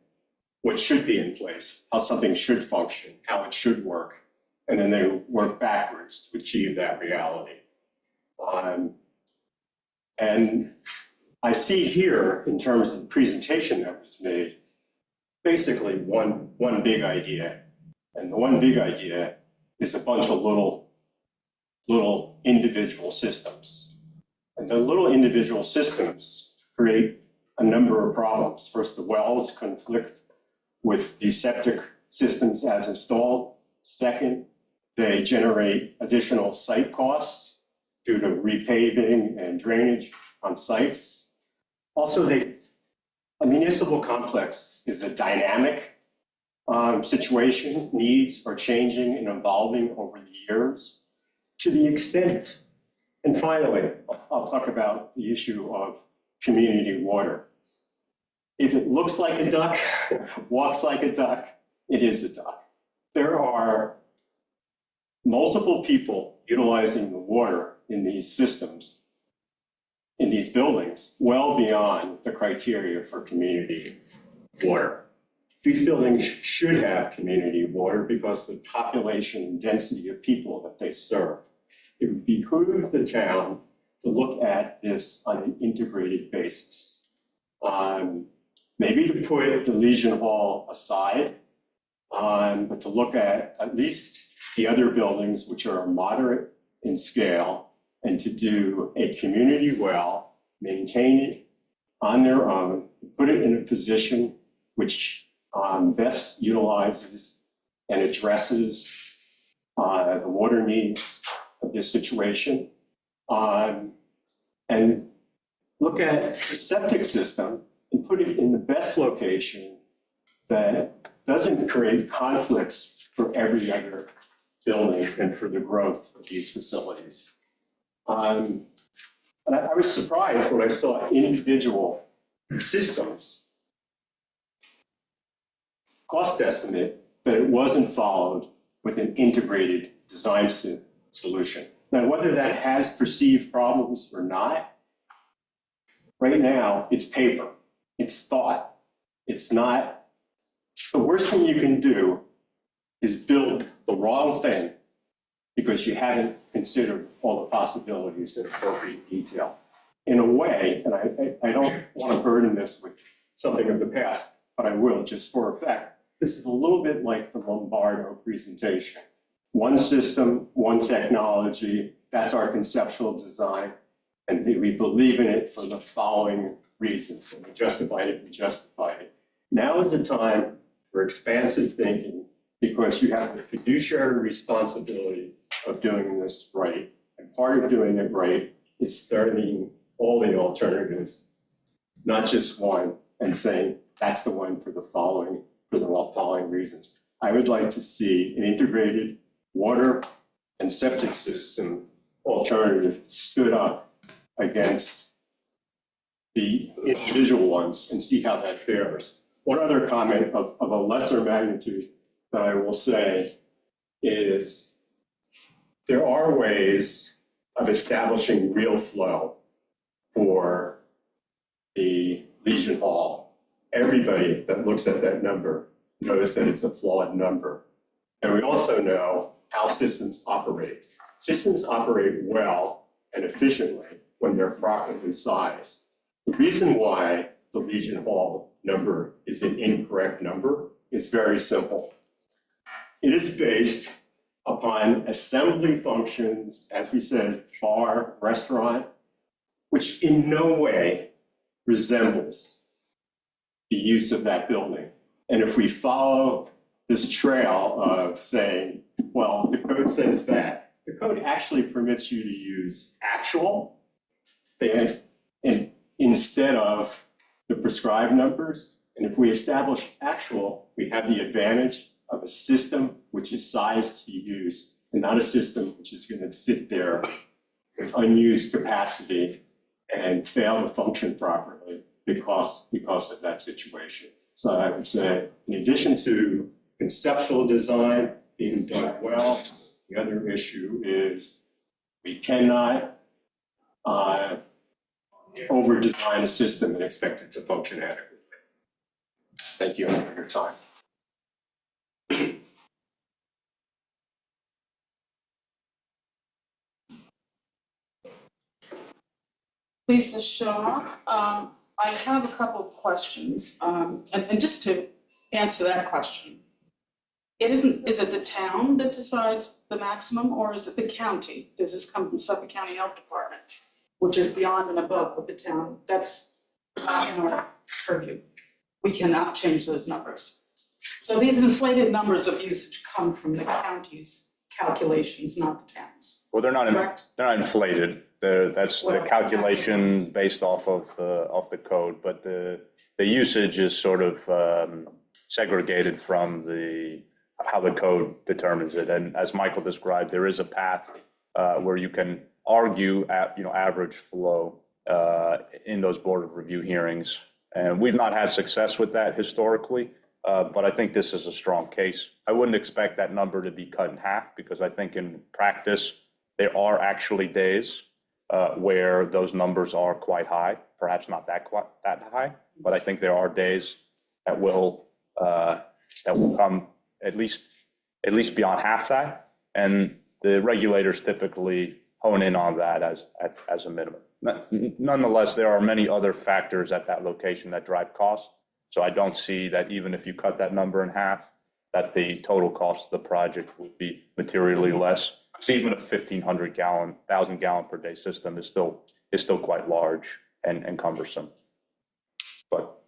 what should be in place, how something should function, how it should work, and then they work backwards to achieve that reality. And I see here, in terms of the presentation that was made, basically one big idea. And the one big idea is a bunch of little individual systems. And the little individual systems create a number of problems. First, the wells conflict with the septic systems as installed. Second, they generate additional site costs due to repaving and drainage on sites. Also, a municipal complex is a dynamic situation, needs are changing and evolving over the years to the extent. And finally, I'll talk about the issue of community water. If it looks like a duck, walks like a duck, it is a duck. There are multiple people utilizing the water in these systems, in these buildings, well beyond the criteria for community water. These buildings should have community water because of the population and density of people that they serve. It would behoove the town to look at this on an integrated basis. Maybe to put the Legion Hall aside, but to look at least the other buildings which are moderate in scale and to do a community well, maintain it on their own, put it in a position which best utilizes and addresses the water needs of this situation. And look at the septic system and put it in the best location that doesn't create conflicts for every other building and for the growth of these facilities. And I was surprised when I saw individual systems cost estimate that it wasn't followed with an integrated design solution. Now, whether that has perceived problems or not, right now, it's paper, it's thought, it's not. The worst thing you can do is build the wrong thing because you haven't considered all the possibilities in appropriate detail. In a way, and I don't want to burden this with something of the past, but I will just for effect. This is a little bit like the Lombardo presentation. One system, one technology, that's our conceptual design. And we believe in it for the following reasons. And we justified it. Now is the time for expansive thinking because you have the fiduciary responsibility of doing this right. And part of doing it right is studying all the alternatives, not just one, and saying that's the one for the following reasons. I would like to see an integrated water and septic system alternative stood up against the individual ones and see how that fares. One other comment of a lesser magnitude that I will say is there are ways of establishing real flow for the Legion Hall. Everybody that looks at that number knows that it's a flawed number. And we also know how systems operate. Systems operate well and efficiently when they're properly sized. The reason why the Legion Hall number is an incorrect number is very simple. It is based upon assembly functions, as we said, bar, restaurant, which in no way resembles the use of that building. And if we follow this trail of saying, well, the code says that, the code actually permits you to use actual and instead of the prescribed numbers. And if we establish actual, we have the advantage of a system which is sized to use and not a system which is going to sit there with unused capacity and fail to function properly because of that situation. So I would say, in addition to conceptual design being done well, the other issue is we cannot over-design a system and expect it to function adequately. Thank you for your time. Lisa Shaw. I have a couple of questions, and just to answer that question, is it the town that decides the maximum, or is it the county? Does this come from Suffolk County Health Department, which is beyond and above what the town, that's not in our purview. We cannot change those numbers. So these inflated numbers of usage come from the county's calculations, not the town's. Well, they're not inflated. That's the Well, calculation based off of the code, but the usage is sort of segregated from how the code determines it. And as Michael described, there is a path where you can argue at, average flow in those board of review hearings. And we've not had success with that historically, but I think this is a strong case. I wouldn't expect that number to be cut in half because I think in practice, there are actually days where those numbers are quite high, perhaps not that high, but I think there are days that will come at least beyond half that. And the regulators typically hone in on that as a minimum. Nonetheless, there are many other factors at that location that drive costs. So I don't see that even if you cut that number in half, that the total cost of the project would be materially less. So even a 1,000 gallon per day system is still quite large and cumbersome. But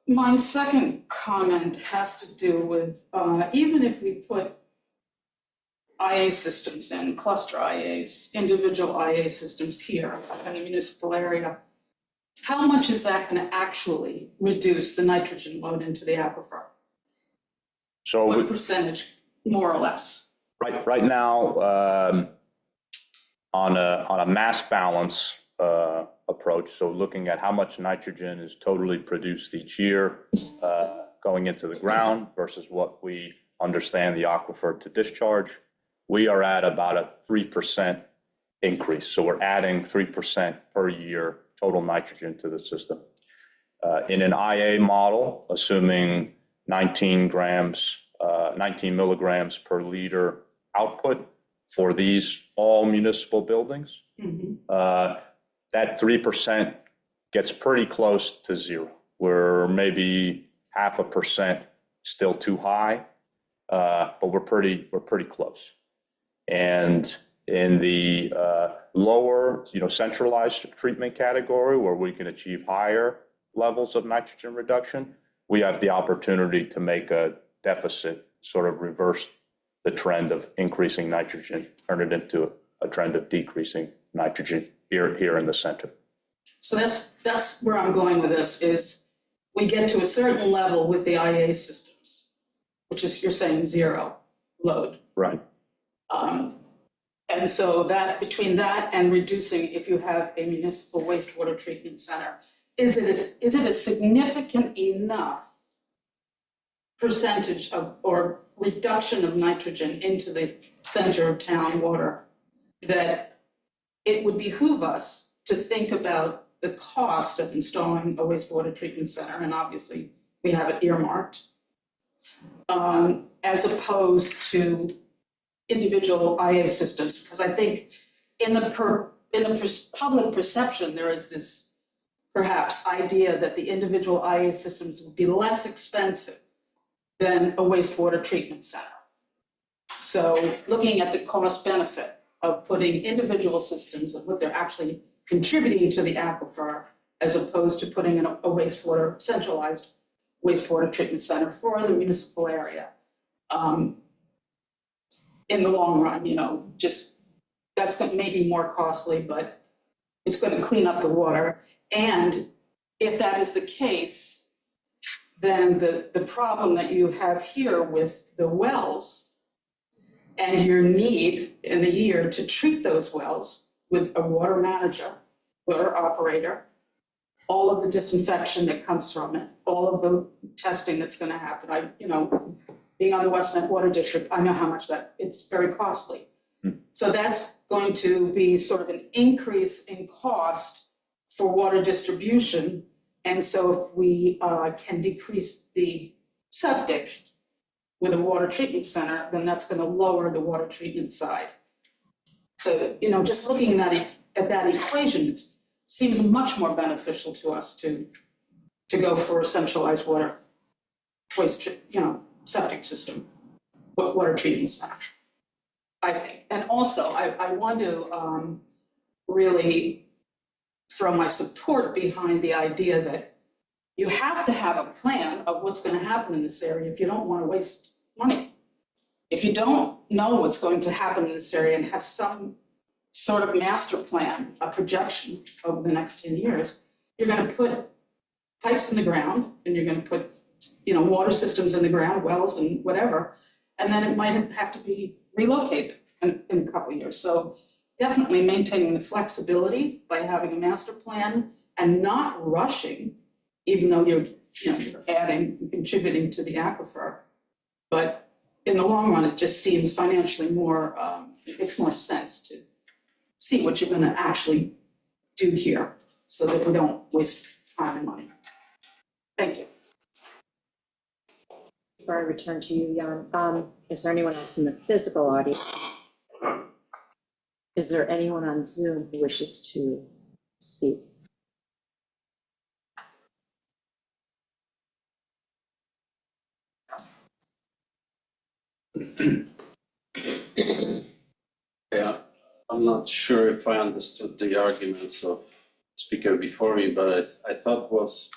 my second comment has to do with, even if we put IA systems in, cluster IAs, individual IA systems here in the municipal area, how much is that going to actually reduce the nitrogen load into the aquifer? so What percentage, more or less? right now, on a mass balance approach, so looking at how much nitrogen is totally produced each year going into the ground versus what we understand the aquifer to discharge, we are at about a 3% increase. So we're adding 3% per year total nitrogen to the system. In an IA model, assuming 19 milligrams per liter output for these all municipal buildings, that 3% gets pretty close to zero. We're maybe 0.5% still too high, but we're pretty close. And in the lower, centralized treatment category, where we can achieve higher levels of nitrogen reduction, we have the opportunity to make a deficit, sort of reverse the trend of increasing nitrogen, turn it into a trend of decreasing nitrogen here in the center. So that's where I'm going with this, is we get to a certain level with the IA systems, which is, you're saying, zero load. Right. And so that, between that and reducing, if you have a municipal wastewater treatment center, is it a significant enough percentage of, or reduction of nitrogen into the center of town water that it would behoove us to think about the cost of installing a wastewater treatment center, and obviously we have it earmarked, as opposed to individual IA systems? Because I think in the public perception, there is this perhaps idea that the individual IA systems would be less expensive than a wastewater treatment center. So looking at the cost benefit of putting individual systems and what they're actually contributing to the aquifer, as opposed to putting in a centralized wastewater treatment center for the municipal area. In the long run, just that's going to maybe more costly, but it's going to clean up the water. And if that is the case, then the problem that you have here with the wells and your need in a year to treat those wells with a water manager, water operator, all of the disinfection that comes from it, all of the testing that's going to happen. Being on the West Net Water District, I know how much it's very costly. So that's going to be sort of an increase in cost for water distribution. And so if we can decrease the septic with a water treatment center, then that's going to lower the water treatment side. So, just looking at that equation, it seems much more beneficial to us to go for a centralized water waste, septic system, water treatment center, I think. And also, I want to really throw my support behind the idea that you have to have a plan of what's going to happen in this area if you don't want to waste money. If you don't know what's going to happen in this area and have some sort of master plan, a projection over the next 10 years, you're going to put pipes in the ground and you're going to put water systems in the ground, wells and whatever. And then it might have to be relocated in a couple of years. So definitely maintaining the flexibility by having a master plan and not rushing, even though you're adding, contributing to the aquifer. But in the long run, it just seems financially more, it makes more sense to see what you're gonna actually do here so that we don't waste time and money. Thank you. Before I return to you, Jan, is there anyone else in the physical audience? Is there anyone on Zoom who wishes to speak? Yeah, I'm not sure if I understood the arguments of speaker before me, but I thought was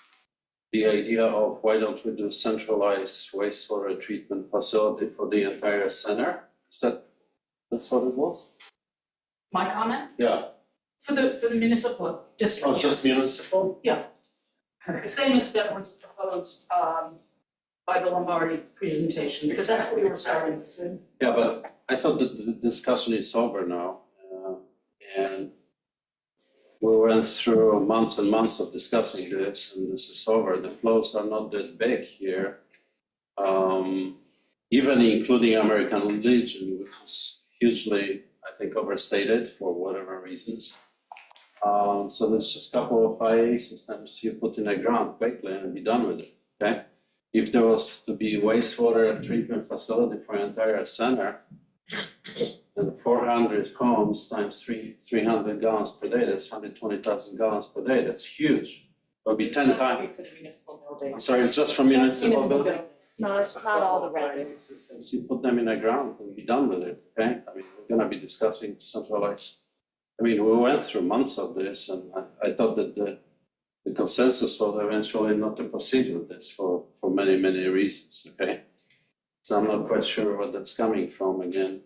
the idea of why don't we do centralized wastewater treatment facility for the entire center? That's what it was? My comment, Yeah, for the municipal district. oh, just yes. municipal? Yeah. The same as that was proposed by the Lombardi presentation, because that's what we were starting to see. Yeah, but I thought that the discussion is over now, and we went through months and months of discussing this, and this is over. The flows are not that big here. Even including American Legion, which is hugely, I think, overstated for whatever reasons. So there's just a couple of IA systems you put in the ground quickly and be done with it, okay? If there was to be wastewater treatment facility for entire center, and 400 homes times 300 gallons per day, that's 120,000 gallons per day, that's huge. It'll be 10 times, For the municipal building. I'm sorry, just for Just municipal building? It's not all the residents. Systems, you put them in the ground and be done with it, okay? I mean, we're gonna be discussing centralized. I mean, we went through months of this, and I thought that the consensus was eventually not to proceed with this for many, many reasons, okay? So I'm not quite sure where that's coming from again.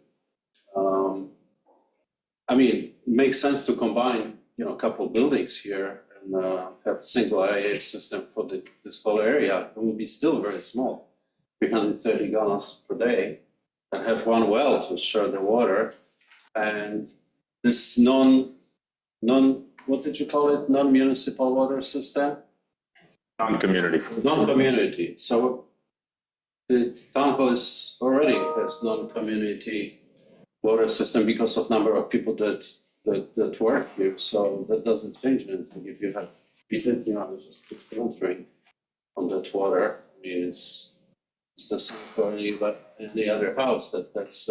I mean, it makes sense to combine, a couple buildings here and have a single IA system for this whole area. It will be still very small, 330 gallons per day, and have one well to share the water. And this what did you call it? Non-municipal water system? Non-community. Non-community. So the town hall already has non-community water system because of number of people that work here. So that doesn't change anything. If you have people, just put filtering on that water. I mean, it's the same for any other house that's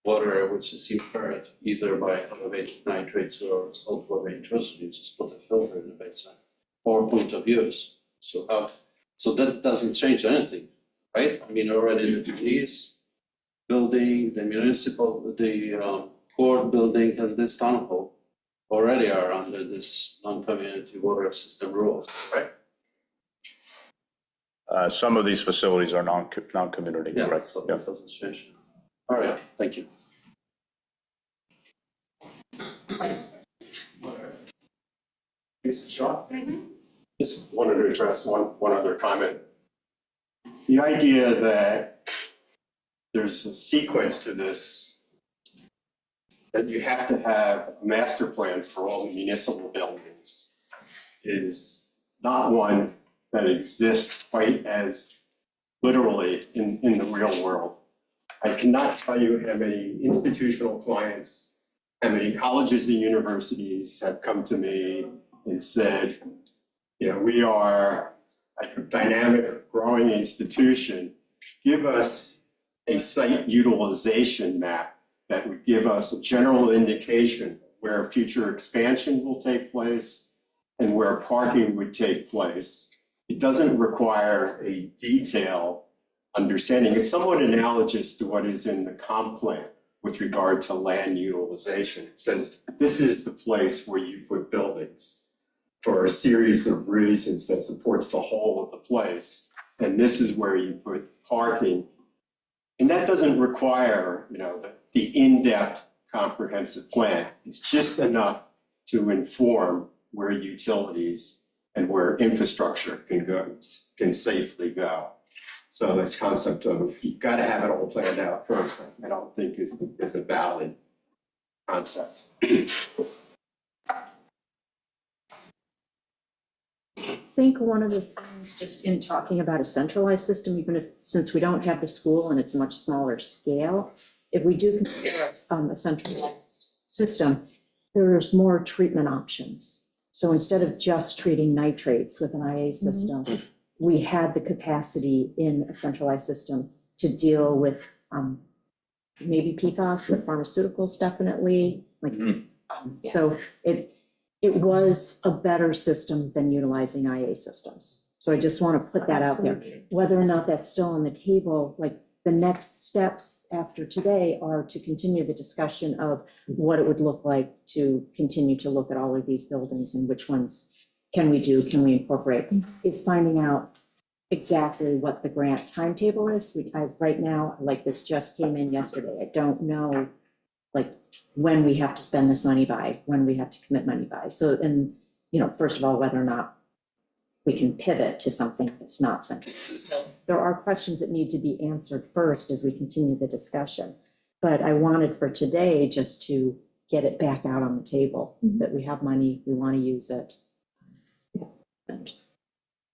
water which is impaired either by elevated nitrates or saltwater intrusion. You just put a filter in the basement or point of use. So that doesn't change anything, right? I mean, already the police building, the municipal, the court building, and this town hall already are under this non-community water system rules, right? Some of these facilities are non-community, Yeah, correct? so Yeah. that doesn't change. All right, thank you. Mr. Shaw? Just wanted to address one other comment. The idea that there's a sequence to this, that you have to have a master plan for all municipal buildings is not one that exists quite as literally in the real world. I cannot tell you how many institutional clients, how many colleges and universities have come to me and said, we are a dynamic, growing institution. Give us a site utilization map that would give us a general indication where future expansion will take place and where parking would take place. It doesn't require a detailed understanding. It's somewhat analogous to what is in the comp plan with regard to land utilization. It says, this is the place where you put buildings for a series of reasons that supports the whole of the place. And this is where you put parking. And that doesn't require, the in-depth comprehensive plan. It's just enough to inform where utilities and where infrastructure can safely go. So this concept of you've got to have it all planned out first, I don't think is a valid concept. I think one of the things, just in talking about a centralized system, even if, since we don't have the school and it's a much smaller scale, if we do consider a centralized system, there's more treatment options. So instead of just treating nitrates with an IA system, we had the capacity in a centralized system to deal with maybe PFAS, but pharmaceuticals definitely. Like, so it was a better system than utilizing IA systems. So I just want to put that out there. Absolutely. Whether or not that's still on the table, like the next steps after today are to continue the discussion of what it would look like to continue to look at all of these buildings and which ones can we do, can we incorporate, is finding out exactly what the grant timetable is. Right now, like this just came in yesterday. I don't know like when we have to spend this money by, when we have to commit money by. So, and, you know, first of all, whether or not we can pivot to something that's not central. So there are questions that need to be answered first as we continue the discussion. But I wanted for today just to get it back out on the table, that we have money, we want to use it. And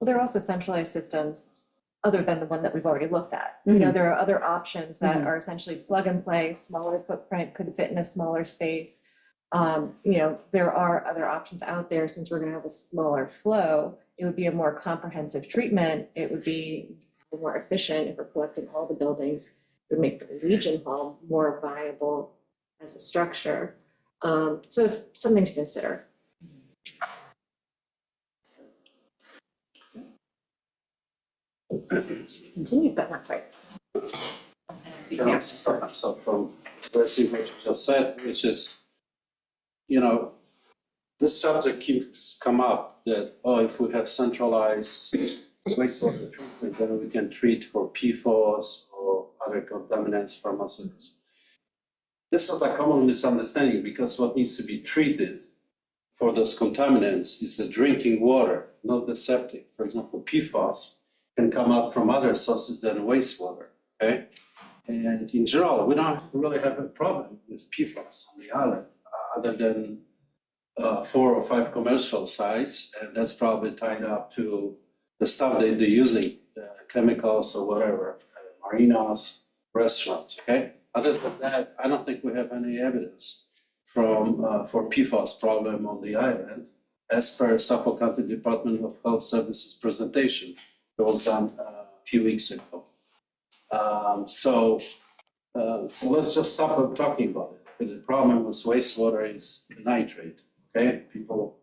Well, there are also centralized systems other than the one that we've already looked at. You know, there are other options that are essentially plug and play, smaller footprint, could fit in a smaller space. You know, there are other options out there. Since we're gonna have a smaller flow, it would be a more comprehensive treatment. It would be more efficient if we're collecting all the buildings. It would make the Legion Hall more viable as a structure. So it's something to consider. continued, but not quite. So from what you just said, which is, you know, this subject keeps come up that, oh, if we have centralized wastewater treatment, then we can treat for PFOS or other contaminants from ourselves. This is a common misunderstanding because what needs to be treated for those contaminants is the drinking water, not the septic. For example, PFOS can come out from other sources than wastewater, okay? And in general, we don't really have a problem with PFAS on the island, other than 4 or 5 commercial sites, and that's probably tied up to the stuff that they're using, chemicals or whatever, marinas, restaurants, okay? Other than that, I don't think we have any evidence for PFAS problem on the island, as per Suffolk County Department of Health Services presentation that was done a few weeks ago. So let's just stop talking about it. The problem with wastewater is nitrate, okay? People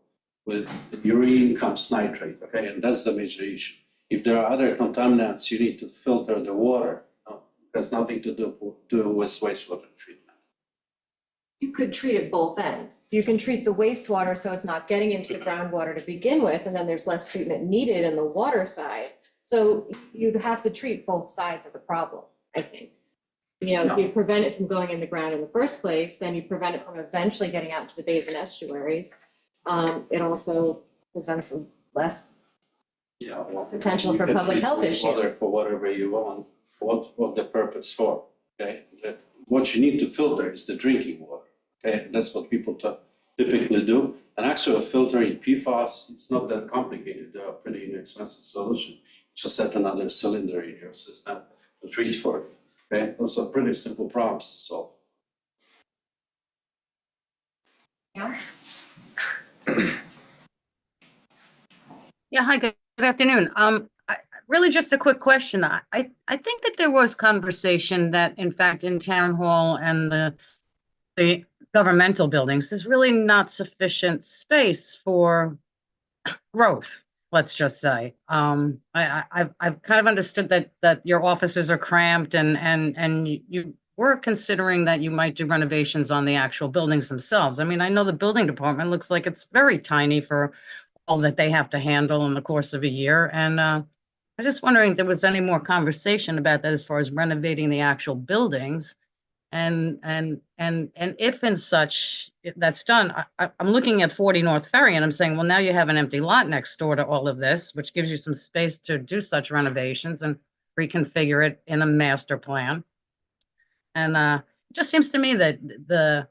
with urine comes nitrate, okay? And that's the major issue. If there are other contaminants, you need to filter the water. No, it has nothing to do with wastewater treatment. You could treat it both ends. You can treat the wastewater so it's not getting into the groundwater to begin with, and then there's less treatment needed in the water side. So you'd have to treat both sides of the problem, I think. You know, if you prevent it from going in the ground in the first place, then you prevent it from eventually getting out to the bays and estuaries. It also presents a less Yeah, well, potential you for can public treat health issue. wastewater for whatever you want, what the purpose for, okay? What you need to filter is the drinking water, okay? That's what people typically do. And actually filtering PFAS, it's not that complicated. They're a pretty inexpensive solution. Just set another cylinder in your system to treat for it, okay? Those are pretty simple problems to solve. Yeah, hi, good afternoon. Really just a quick question. I think that there was conversation that in fact in town hall and the governmental buildings, there's really not sufficient space for growth, let's just say. I've kind of understood that your offices are cramped and you were considering that you might do renovations on the actual buildings themselves. I mean, I know the building department looks like it's very tiny for all that they have to handle in the course of a year. And I'm just wondering if there was any more conversation about that as far as renovating the actual buildings. And if and such, if that's done, I'm looking at 40 North Ferry and I'm saying, well, now you have an empty lot next door to all of this, which gives you some space to do such renovations and reconfigure it in a master plan. And it just seems to me that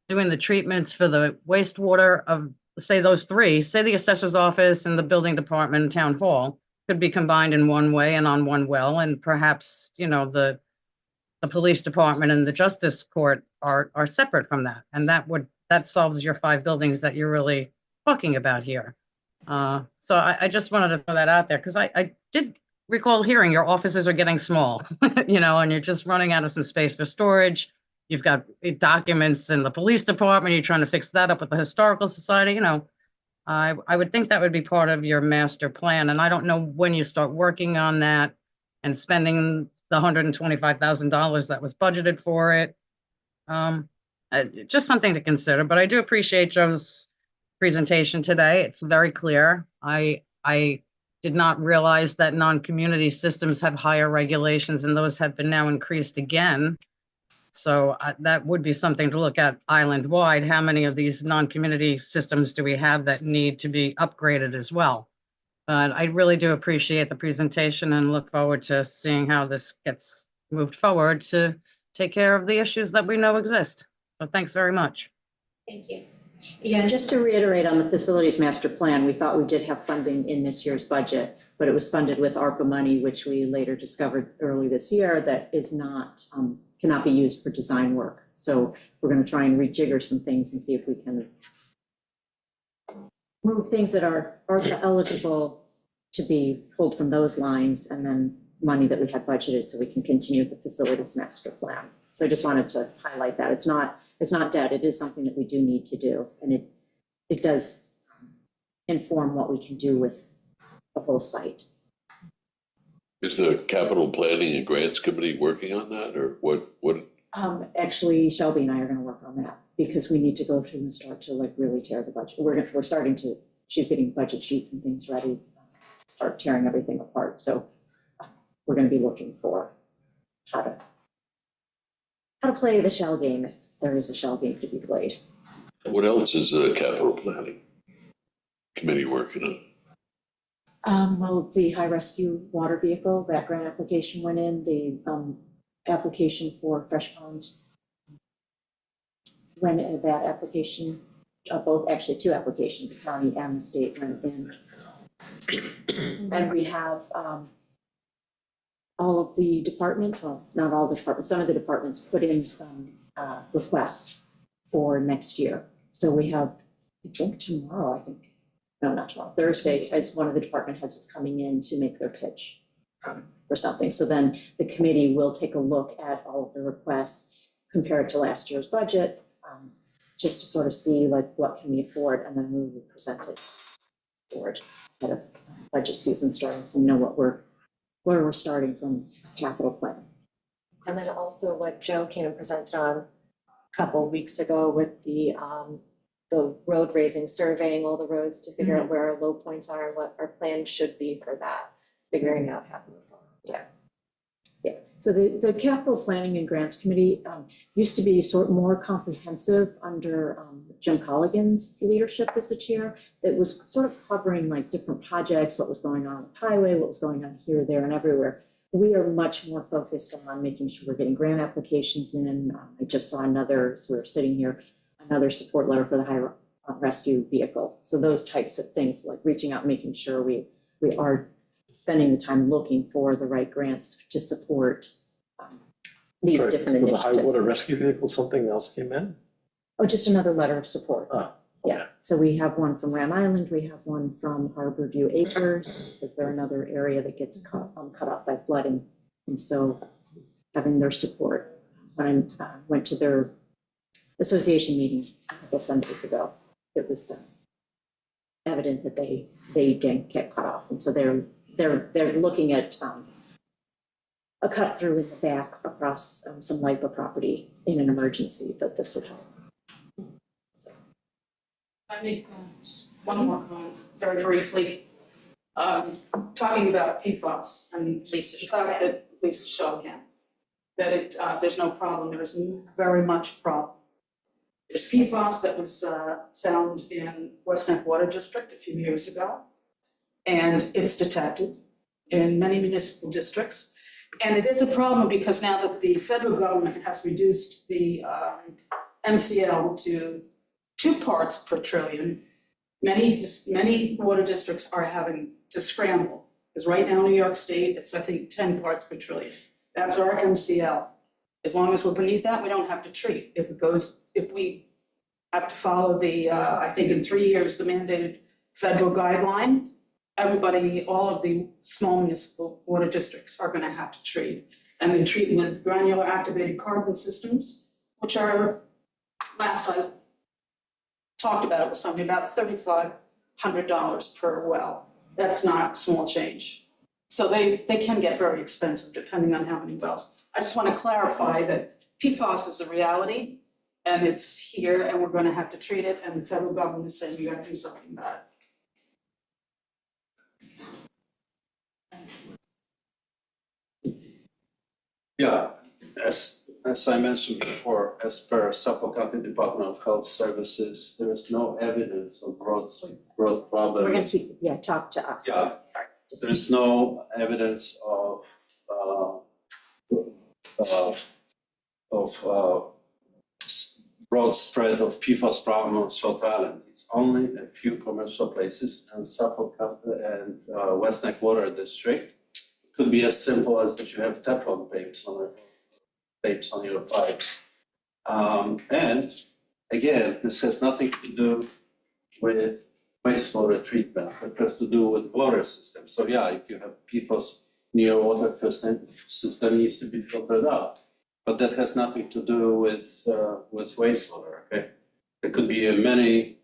doing the treatments for the wastewater of, say, those three, say the assessor's office and the building department and town hall could be combined in one way and on one well, and perhaps, the police department and the justice court are separate from that. And that solves your 5 buildings that you're really talking about here. So I just wanted to throw that out there, because I did recall hearing your offices are getting small, and you're just running out of some space for storage. You've got documents in the police department, you're trying to fix that up with the historical society, I would think that would be part of your master plan. And I don't know when you start working on that and spending the $125,000 that was budgeted for it. Just something to consider, but I do appreciate Joe's presentation today. It's very clear. I did not realize that non-community systems have higher regulations, and those have been now increased again. So that would be something to look at island-wide. How many of these non-community systems do we have that need to be upgraded as well? But I really do appreciate the presentation and look forward to seeing how this gets moved forward to take care of the issues that we know exist. So thanks very much. Thank you. Yeah, just to reiterate on the facilities master plan, we thought we did have funding in this year's budget, but it was funded with ARPA money, which we later discovered early this year that is not, cannot be used for design work. So we're going to try and rejigger some things and see if we can move things that are ARPA eligible to be pulled from those lines, and then money that we had budgeted so we can continue the facilities master plan. So I just wanted to highlight that. It's not dead. It is something that we do need to do, and it does inform what we can do with the whole site. Is the capital planning and grants committee working on that, or what? Actually, Shelby and I are going to work on that, because we need to go through and start to really tear the budget. We're starting to, she's getting budget sheets and things ready, start tearing everything apart. So we're going to be looking for how to play the shell game, if there is a shell game to be played. What else is the capital planning committee working on? Well, the high rescue water vehicle, that grant application went in, the application for Fresh Pond. When that application, both, actually 2 applications, the county and the state went in. And we have all of the departments, well, not all the departments, some of the departments put in some requests for next year. So we have, I think tomorrow, no, not tomorrow, Thursday, as one of the department heads is coming in to make their pitch for something. So then the committee will take a look at all of the requests, compare it to last year's budget, just to sort of see what can we afford, and then we will present it forward ahead of budget season starting, so we know where we're starting from capital plan. And then also what Joe came and presented on a couple of weeks ago with the road raising, surveying all the roads to figure out where our low points are and what our plan should be for that, figuring out how to move forward. Yeah, so the capital planning and grants committee used to be more comprehensive under Jim Colligan's leadership as the chair. It was sort of covering different projects, what was going on with the highway, what was going on here, there, and everywhere. We are much more focused on making sure we're getting grant applications in. I just saw as we were sitting here, another support letter for the high rescue vehicle. So those types of things, like reaching out, making sure we are spending the time looking for the right grants to support these Sorry, different for the initiatives. high water rescue vehicle, something else came in? Oh, just another letter of support. Ah, Yeah, so we have one from Ram Island, we have one from Harborview Acres. Is there another area that gets cut off by flooding? And so having their support. When I went to their association meeting a couple Sundays ago, it was evident that they didn't get cut off. And so they're looking at a cut through in the back across some LIPA property in an emergency, but this would help. So. I make just one more comment, very briefly. Talking about PFAS and the fact that Lisa Shaw can. that there's no problem. There is very much problem. There's PFAS that was found in West Neck Water District a few years ago, and it's detected in many municipal districts. And it is a problem because now that the federal government has reduced the MCL to 2 parts per trillion, many water districts are having to scramble. Because right now, New York State, it's, I think, 10 parts per trillion. That's our MCL. As long as we're beneath that, we don't have to treat. If we have to follow the, I think in 3 years, the mandated federal guideline, everybody, all of the small municipal water districts are gonna have to treat. And they treat with granular activated carbon systems, which are, last I talked about it with somebody, about $3,500 per well. That's not small change. So they can get very expensive depending on how many wells. I just want to clarify that PFAS is a reality and it's here and we're going to have to treat it, and the federal government is saying we got to do something about it. Yeah, as I mentioned before, as per Suffolk County Department of Health Services, there is no evidence of growth problem. We're gonna keep, talk to us. Yeah. Sorry. just- There's no evidence of broad spread of PFAS problem on Short Island. It's only a few commercial places, and Suffolk County and West Neck Water District. It could be as simple as that you have Teflon tapes on your pipes. And again, this has nothing to do with wastewater treatment. It has to do with water system. So yeah, if you have PFAS near water system, it needs to be filtered out. But that has nothing to do with wastewater, okay? There could be many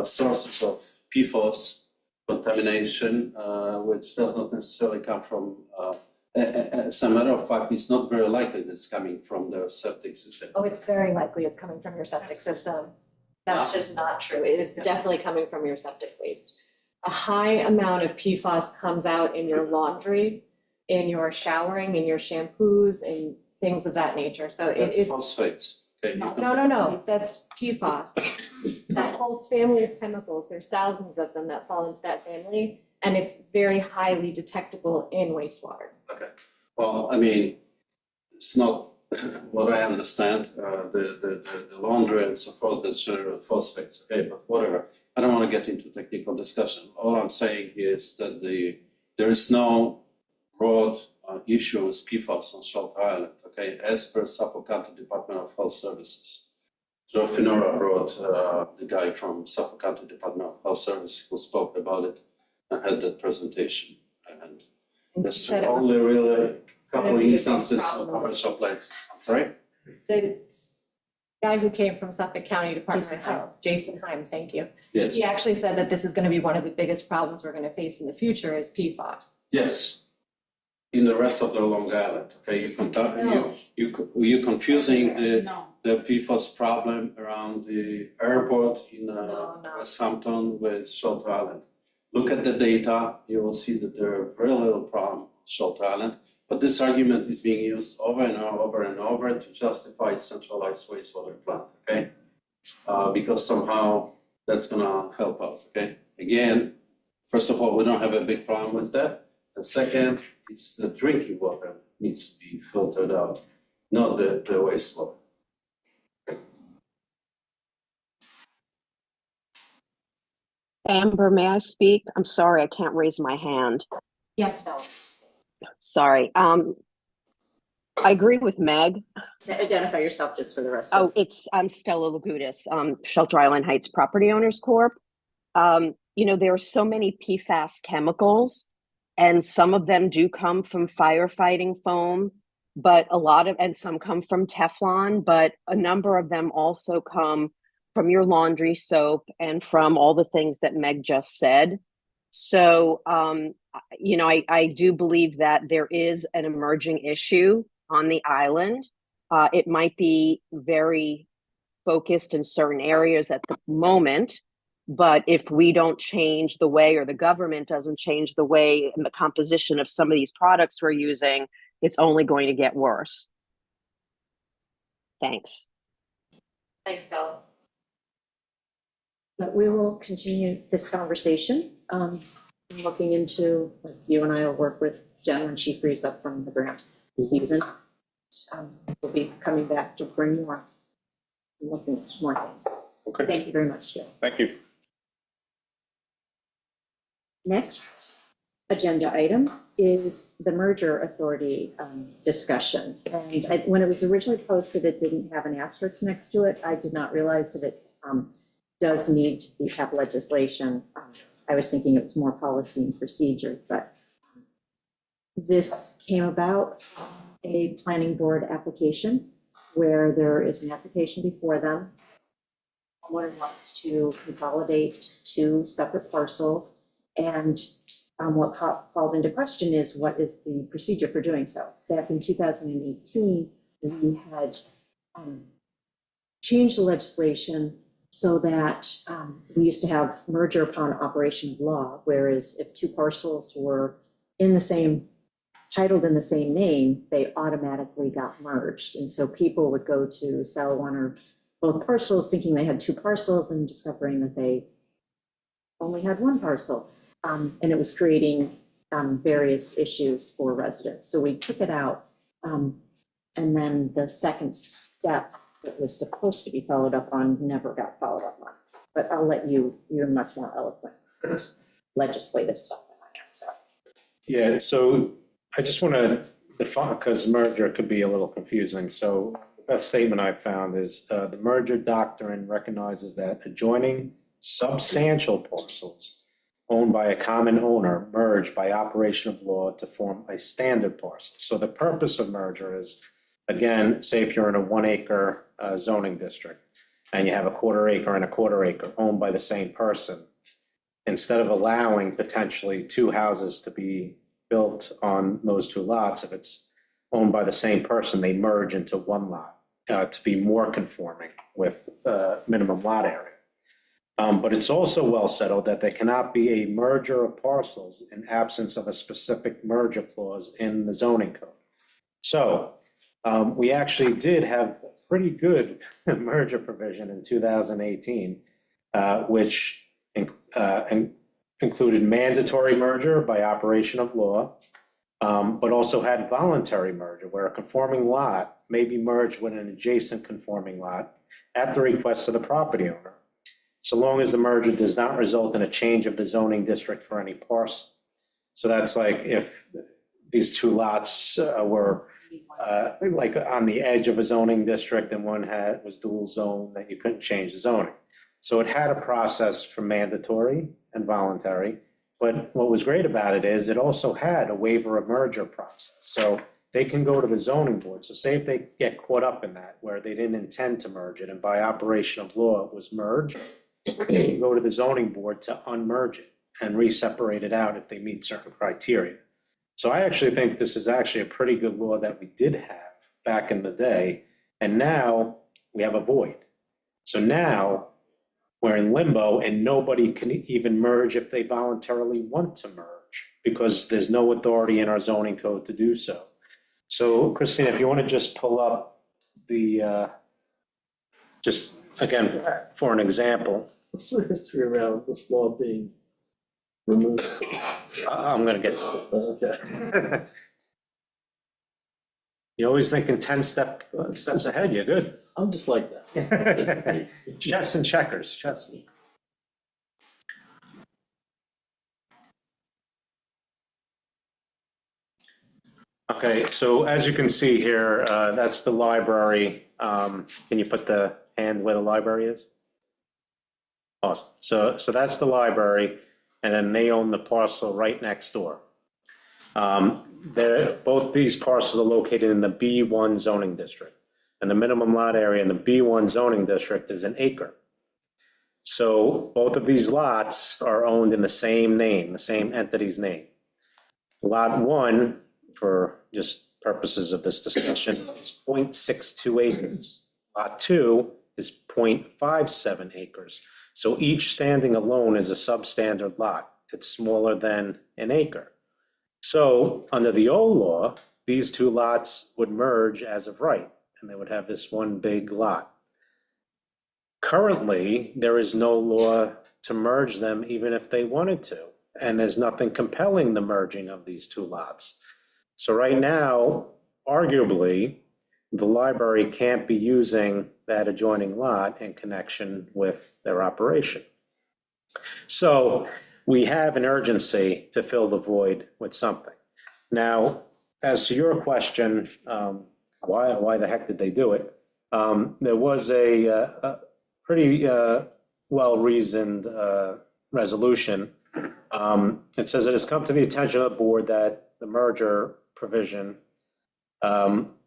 sources of PFAS contamination, which does not necessarily come from, as a matter of fact, it's not very likely that it's coming from the septic system. Oh, it's very likely it's coming from your septic system. That's just not true. It is definitely coming from your septic waste. A high amount of PFAS comes out in your laundry, in your showering, in your shampoos, and things of that nature. So That's it's, phosphates, okay? no, that's PFAS. That whole family of chemicals, there's thousands of them that fall into that family, and it's very highly detectable in wastewater. Okay, well, I mean, it's not what I understand, the laundry and so forth, that's general phosphates, okay, but whatever. I don't want to get into technical discussion. All I'm saying is that there is no broad issue with PFAS on Short Island, okay, as per Suffolk County Department of Health Services. Joe Finora brought the guy from Suffolk County Department of Health Services who spoke about it and had that presentation. And there's Said it was- only really a couple of Maybe it's a instances of problem. commercial places. I'm sorry? The guy who came from Suffolk County Department Jason of Health, Jason Heim, thank you. Yes. He actually said that this is gonna be one of the biggest problems we're gonna face in the future is PFAS. Yes. In the rest of the Long Island, okay, No. you're confusing No. the PFAS problem around the airport in No. West Hampton with Short Island. Look at the data, you will see that there are very little problem with Short Island, but this argument is being used over and over and over to justify centralized wastewater plant, okay? Because somehow that's gonna help out, okay? Again, first of all, we don't have a big problem with that. And second, it's the drinking water needs to be filtered out, not the wastewater. Amber, may I speak? I'm sorry, I can't raise my hand. Yes, Phil. Sorry. I agree with Meg. Identify yourself just for the rest Oh, of I'm Stella Lagudis, Shelter Island Heights Property Owners Corp. There are so many PFAS chemicals, and some of them do come from firefighting foam, but and some come from Teflon, but a number of them also come from your laundry soap and from all the things that Meg just said. So, I do believe that there is an emerging issue on the island. It might be very focused in certain areas at the moment, but if we don't change the way, or the government doesn't change the way and the composition of some of these products we're using, it's only going to get worse. Thanks. Thanks, Stella. But we will continue this conversation, looking into, like, you and I will work with Jen when she frees up from the grant season. We'll be coming back to bring more, looking at more things. Okay, Thank you very much, Jill. thank you. Next agenda item is the merger authority discussion. And when it was originally posted, it didn't have an asterisk next to it. I did not realize that it does need to have legislation. I was thinking it was more policy and procedure, but this came about a planning board application where there is an application before them. Homeowner wants to consolidate two separate parcels, and what called into question is what is the procedure for doing so? Back in 2018, we had changed the legislation so that we used to have merger upon operation of law, whereas if two parcels were in the same, titled in the same name, they automatically got merged. And so people would go to sell one or both parcels thinking they had two parcels and discovering that they only had one parcel. And it was creating various issues for residents. So we took it out. And then the second step that was supposed to be followed up on never got followed up on. But I'll let you, you're much more eloquent. It's legislative stuff than I am, so. Yeah, so I just want to define, because merger could be a little confusing. So the best statement I've found is the merger doctrine recognizes that adjoining substantial parcels owned by a common owner merge by operation of law to form a standard parcel. So the purpose of merger is, again, say if you're in a 1 acre zoning district and you have a 1/4 acre and a 1/4 acre owned by the same person, instead of allowing potentially two houses to be built on those two lots, if it's owned by the same person, they merge into one lot to be more conforming with minimum lot area. But it's also well settled that there cannot be a merger of parcels in absence of a specific merger clause in the zoning code. So we actually did have a pretty good merger provision in 2018, which included mandatory merger by operation of law, but also had voluntary merger where a conforming lot may be merged with an adjacent conforming lot at the request of the property owner, so long as the merger does not result in a change of the zoning district for any parcel. So that's like if these two lots were like on the edge of a zoning district and one was dual zone, that you couldn't change the zoning. So it had a process for mandatory and voluntary, but what was great about it is it also had a waiver of merger process. So they can go to the zoning board. So say if they get caught up in that where they didn't intend to merge it and by operation of law it was merged, they can go to the zoning board to unmerge it and re-separate it out if they meet certain criteria. So I actually think this is actually a pretty good law that we did have back in the day, and now we have a void. So now we're in limbo and nobody can even merge if they voluntarily want to merge because there's no authority in our zoning code to do so. So Christina, if you want to just pull up the, just again, for an example. What's the history around this law being removed? I'm going to get, Okay. you're always thinking 10 steps ahead, you're good. I'm just like that. Chess and checkers, chess. Okay, so as you can see here, that's the library. Can you put the hand where the library is? Awesome. So that's the library, and then they own the parcel right next door. Both these parcels are located in the B1 zoning district, and the minimum lot area in the B1 zoning district is 1 acre. So both of these lots are owned in the same name, the same entity's name. Lot 1, for just purposes of this discussion, is 0.62 acres. Lot 2 is 0.57 acres. So each standing alone is a substandard lot. It's smaller than 1 acre. So under the old law, these two lots would merge as of right, and they would have this one big lot. Currently, there is no law to merge them even if they wanted to, and there's nothing compelling the merging of these two lots. So right now, arguably, the library can't be using that adjoining lot in connection with their operation. So we have an urgency to fill the void with something. Now, as to your question, why the heck did they do it? There was a pretty well-reasoned resolution. It says it has come to the attention of the board that the merger provision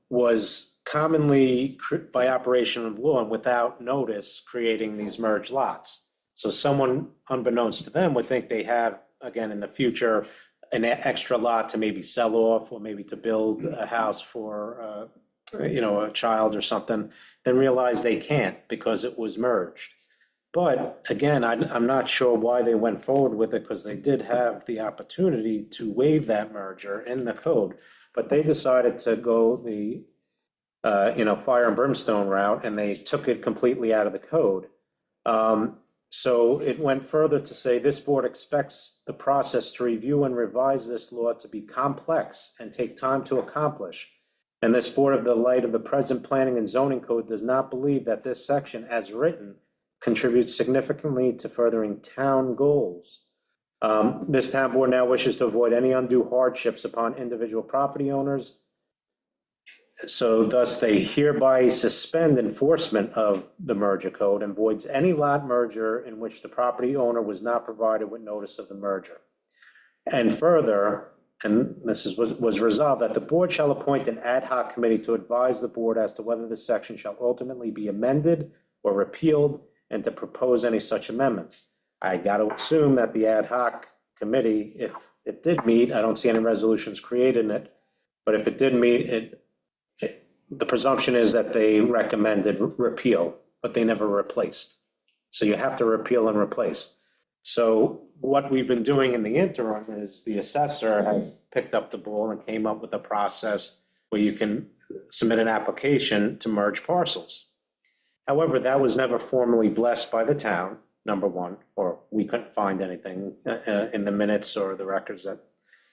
was commonly by operation of law and without notice creating these merged lots. So someone unbeknownst to them would think they have, again, in the future, an extra lot to maybe sell off or maybe to build a house for, a child or something, then realize they can't because it was merged. But again, I'm not sure why they went forward with it because they did have the opportunity to waive that merger in the code. But they decided to go the, fire and brimstone route, and they took it completely out of the code. So it went further to say this board expects the process to review and revise this law to be complex and take time to accomplish. And this board, of the light of the present planning and zoning code, does not believe that this section, as written, contributes significantly to furthering town goals. This town board now wishes to avoid any undue hardships upon individual property owners. So thus they hereby suspend enforcement of the merger code and voids any lot merger in which the property owner was not provided with notice of the merger. And further, and this was resolved, that the board shall appoint an ad hoc committee to advise the board as to whether this section shall ultimately be amended or repealed and to propose any such amendments. I got to assume that the ad hoc committee, if it did meet, I don't see any resolutions created in it, but if it did meet, the presumption is that they recommended repeal, but they never replaced. So you have to repeal and replace. So what we've been doing in the interim is the assessor has picked up the ball and came up with a process where you can submit an application to merge parcels. However, that was never formally blessed by the town, number one, or we couldn't find anything in the minutes or the records that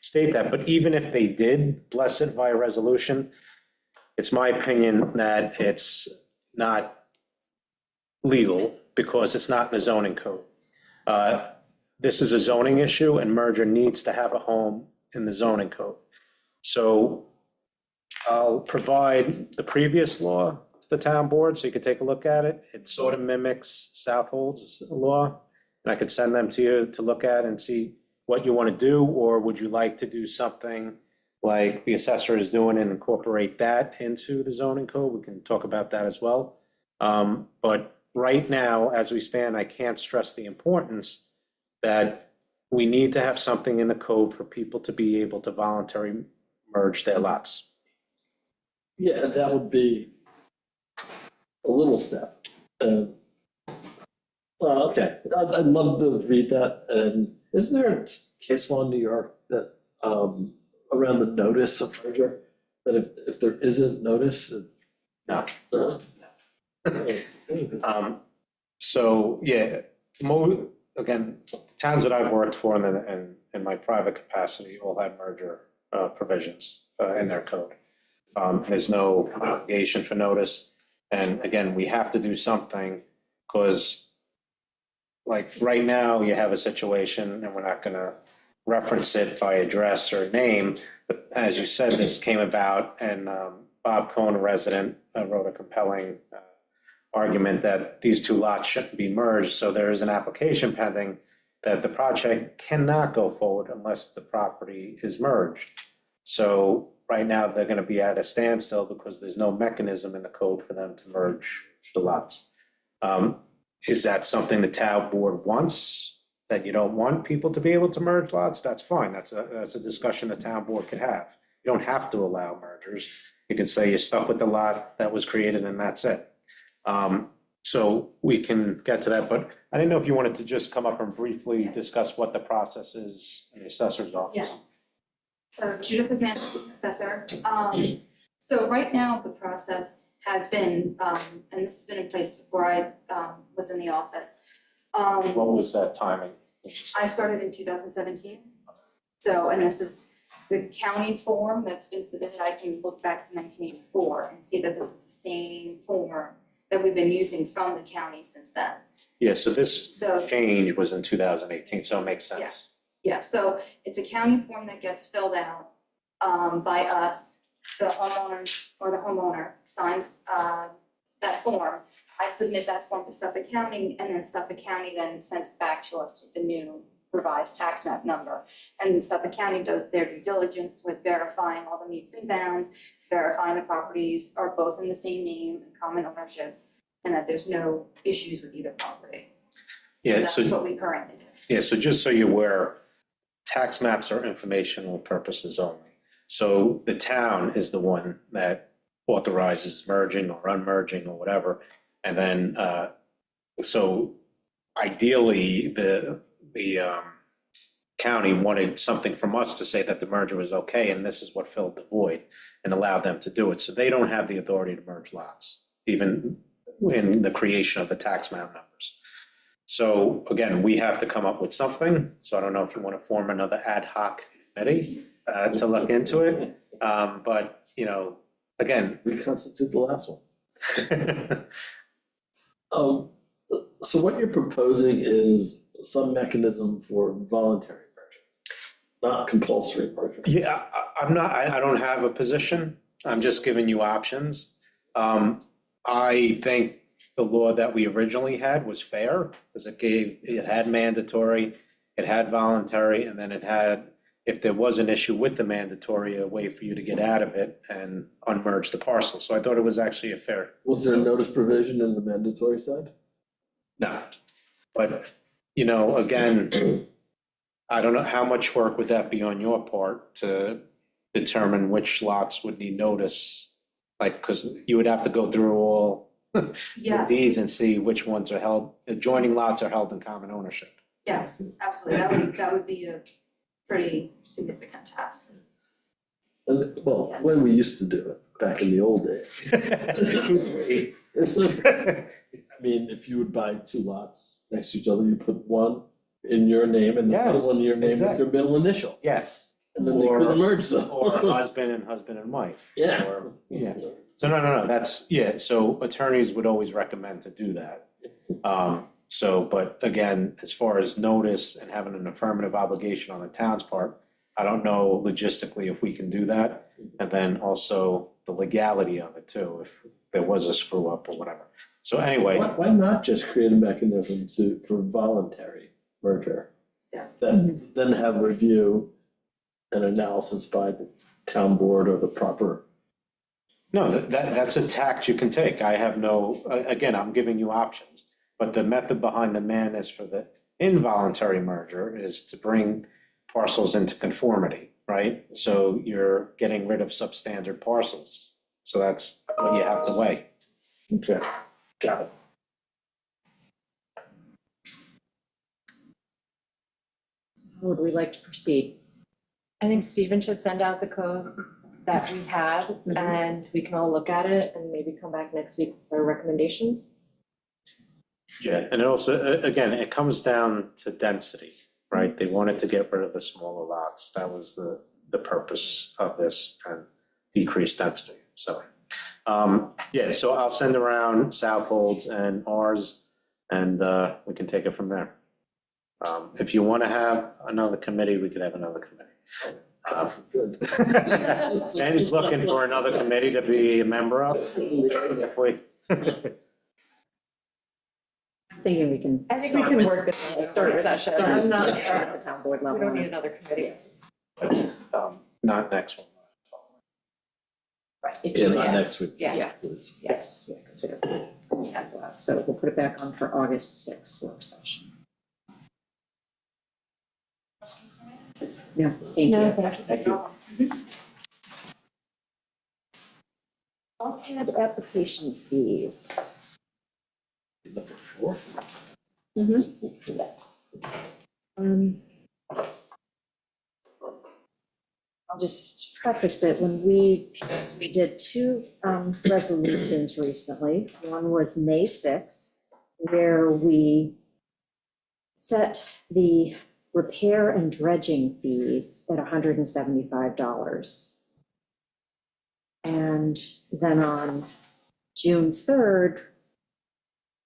state that. But even if they did bless it via resolution, it's my opinion that it's not legal because it's not in the zoning code. This is a zoning issue and merger needs to have a home in the zoning code. So I'll provide the previous law to the town board so you can take a look at it. It sort of mimics Southold's law, and I could send them to you to look at and see what you want to do, or would you like to do something like the assessor is doing and incorporate that into the zoning code? We can talk about that as well. But right now, as we stand, I can't stress the importance that we need to have something in the code for people to be able to voluntarily merge their lots. Yeah, that would be a little step. Okay, I'd love to read that. And isn't there a case law in New York that around the notice of merger, that if there isn't notice? No. So, yeah, again, towns that I've worked for and in my private capacity all have merger provisions in their code. There's no obligation for notice. And again, we have to do something because like right now you have a situation, and we're not going to reference it by address or name, but as you said, this came about, and Bob Cohen, a resident, wrote a compelling argument that these two lots shouldn't be merged. So there is an application pending that the project cannot go forward unless the property is merged. So right now they're going to be at a standstill because there's no mechanism in the code for them to merge the lots. Is that something the town board wants, that you don't want people to be able to merge lots? That's fine. That's a discussion the town board could have. You don't have to allow mergers. You could say you're stuck with the lot that was created and that's it. So we can get to that, but I didn't know if you wanted to just come up and briefly discuss what the process is in the assessor's office. Yeah. So Judith McMahon, assessor. So right now, the process has been, and this has been in place before I was in the office. What was that timing? I started in 2017. So, and this is the county form that's been submitted. I can look back to 1984 and see that this is the same form that we've been using from the county since then. Yeah, so this So- change was in 2018, so it makes sense. Yes, yeah, so it's a county form that gets filled out by us. The homeowners or the homeowner signs that form. I submit that form to Suffolk County, and then Suffolk County then sends it back to us with the new revised tax map number. And Suffolk County does their due diligence with verifying all the meets and bounds, verifying the properties are both in the same name and common ownership, and that there's no issues with either property. Yeah, That's so, what we currently do. yeah, so just so you're aware, tax maps are informational purposes only. So the town is the one that authorizes merging or unmerging or whatever. And then, so ideally, the county wanted something from us to say that the merger was okay, and this is what filled the void and allowed them to do it. So they don't have the authority to merge lots, even in the creation of the tax map numbers. So again, we have to come up with something. So I don't know if you want to form another ad hoc committee to look into it. But, you know, again. Reconstitute the last one. So what you're proposing is some mechanism for voluntary merger, not compulsory merger. Yeah, I'm not, I don't have a position. I'm just giving you options. I think the law that we originally had was fair because it had mandatory, it had voluntary, and then it had, if there was an issue with the mandatory, a way for you to get out of it and unmerge the parcel. So I thought it was actually a fair. Was there a notice provision in the mandatory side? No. But, you know, again, I don't know, how much work would that be on your part to determine which lots would need notice? Like, because you would have to go through all the Yes. deeds and see which ones are held, adjoining lots are held in common ownership. Yes, absolutely. That would be a pretty significant task. Well, the way we used to do it back in the old days. I mean, if you would buy two lots next to each other, you put one in your name and the other Yes, one in your name with exactly. your middle initial. Yes. And then they Or- couldn't merge them. Or husband and wife. Yeah. Or, yeah. So no, that's, yeah, so attorneys would always recommend to do that. So, but again, as far as notice and having an affirmative obligation on the town's part, I don't know logistically if we can do that. And then also the legality of it too, if there was a screw up or whatever. So anyway, Why not just create a mechanism for voluntary merger? Yeah. Then have review and analysis by the town board or the proper. no, that's a tact you can take. I have no, again, I'm giving you options. But the method behind the madness for the involuntary merger is to bring parcels into conformity, right? So you're getting rid of substandard parcels. So that's what you have to weigh. Okay, got it. How would we like to proceed? I think Stephen should send out the code that we have and we can all look at it and maybe come back next week for recommendations. Yeah, and it also, again, it comes down to density, right? They wanted to get rid of the smaller lots. That was the purpose of this and decrease density, so. Yeah, so I'll send around Southold's and ours, and we can take it from there. If you want to have another committee, we could have another committee. Good. And he's looking for another committee to be a member of, if we. Thinking we can. I think we start can with- work with the Start work session. I'm not, start at the town board we level. don't need another committee. Not next one. Right. Yeah, not next week. Yeah. Please. Yes, yeah, because we have that. So we'll put it back on for August 6th work session. No, thank No, you. thank you. Thank you. Offhand application fees. Number 4. Yes. I'll just preface it, when we did two resolutions recently. One was May 6th, where we set the repair and dredging fees at $175. And then on June 3rd,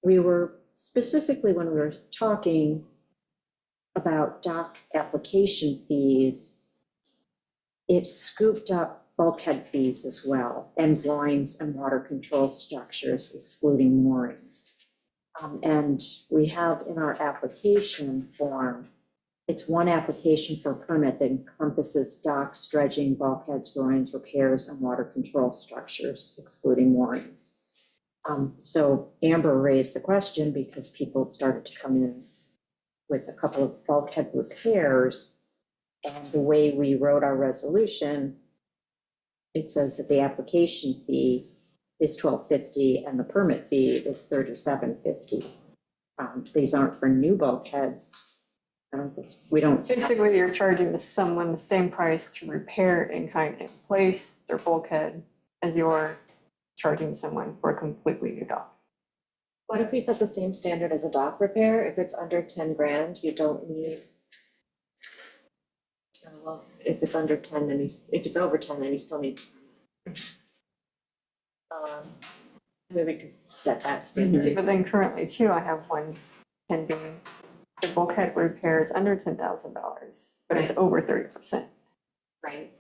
we were specifically, when we were talking about dock application fees, it scooped up bulkhead fees as well, and groins and water control structures excluding moorings. And we have in our application form, it's one application for a permit that encompasses docks, dredging, bulkheads, groins, repairs, and water control structures excluding moorings. So Amber raised the question because people started to come in with a couple of bulkhead repairs. And the way we wrote our resolution, it says that the application fee is $12.50 and the permit fee is $37.50. These aren't for new bulkheads. I don't think, we don't. Basically, you're charging someone the same price to repair in kind and place their bulkhead as you're charging someone for a completely new dock. What if we set the same standard as a dock repair? If it's under 10 grand, you don't need. Well, if it's under 10, then if it's over 10, then you still need. Maybe we could set that standard. See, but then currently too, I have one pending, the bulkhead repair is under $10,000, but it's over 30%. Right.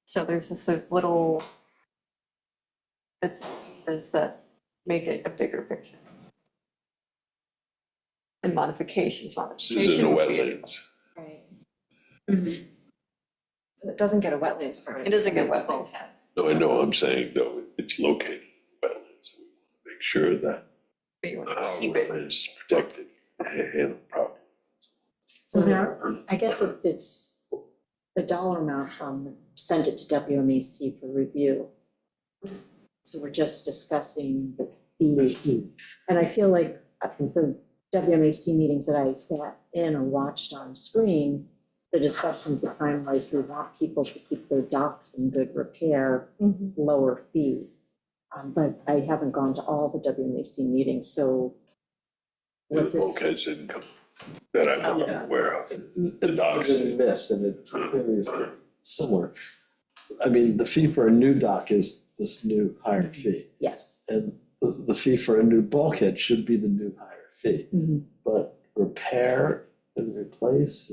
So there's just those little bits and pieces that make it a bigger picture. And modifications. This is in the wetlands. Right. So it doesn't get a wetlands permit. It doesn't get because it's a wetlands. bulkhead. No, I know, I'm saying though, it's located in wetlands. We want to make sure that But you want to our keep it. wetlands is protected and handled properly. So now, I guess if it's the dollar amount, send it to WMAC for review. So we're just discussing the fee. And I feel like the WMAC meetings that I sat in or watched on screen, the discussion at the time was we want people to keep their docks in good repair, lower fee. But I haven't gone to all the WMAC meetings, so. The what's this? bulkheads didn't come, that I'm not aware of. The docks. It's missed, and it clearly is similar. I mean, the fee for a new dock is this new higher fee, Yes. and the fee for a new bulkhead should be the new higher fee. But repair and replace,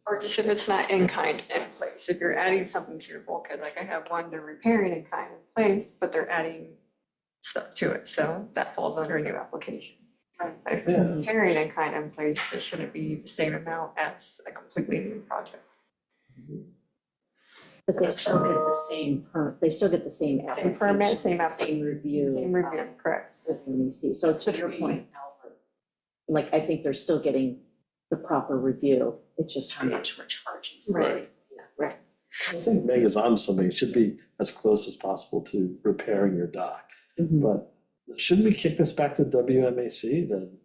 Or just if it's not in kind in place, if you're adding something to your bulkhead, like I have one, they're repairing in kind in place, but they're adding stuff to it, so that falls under a new application. But if Yeah. you're repairing in kind in place, it shouldn't be the same amount as a completely new project. But they still get the same they still get the same application. permit, same Same review. Same review, correct. With MEC. So to your point, Albert, like, I think they're still getting the proper review. It's just how much we're charging. Right. Right. I think Meg is on to something, it should be as close as possible to repairing your dock. But shouldn't we kick this back to WMAC, then,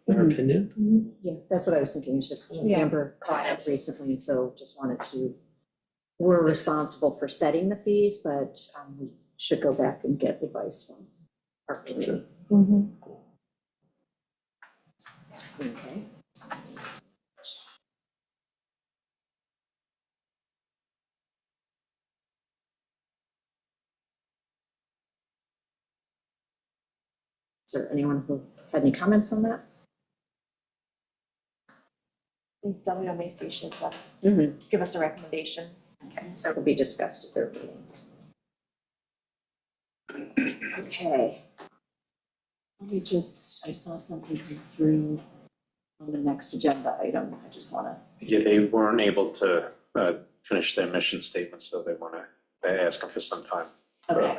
their opinion? Yeah, that's what I was thinking. It's just Yeah. Amber caught it recently, so just wanted to, we're responsible for setting the fees, but we should go back and get advice from our committee. Okay. Is there anyone who had any comments on that? WMAC should Mm-hmm. give us a recommendation. Okay, so it'll be discussed at their meetings. Okay. Let me just, I saw something come through on the next agenda item. I just want to. Yeah, they weren't able to finish their mission statement, so they're asking for some time. Okay.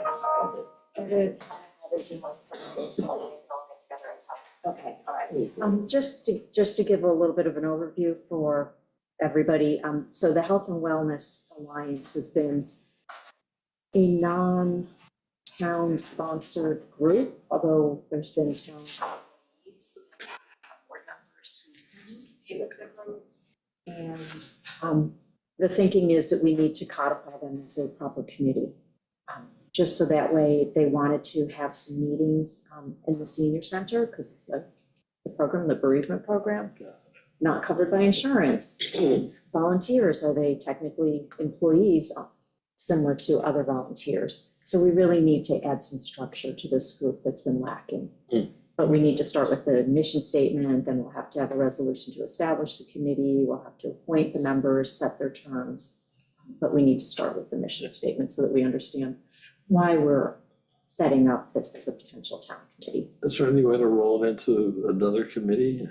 Okay, all right. Just to give a little bit of an overview for everybody, so the Health and Wellness Alliance has been a non-town sponsored group, although there's been town meetings, board members who participate with the group. And the thinking is that we need to codify them as a proper committee. Just so that way, they wanted to have some meetings in the senior center, because it's the program, the bereavement program, not covered by insurance. Volunteers, are they technically employees similar to other volunteers? So we really need to add some structure to this group that's been lacking. But we need to start with the mission statement, then we'll have to have a resolution to establish the committee, we'll have to appoint the members, set their terms. But we need to start with the mission statement so that we understand why we're setting up this as a potential town committee. Is there any way to roll it into another committee?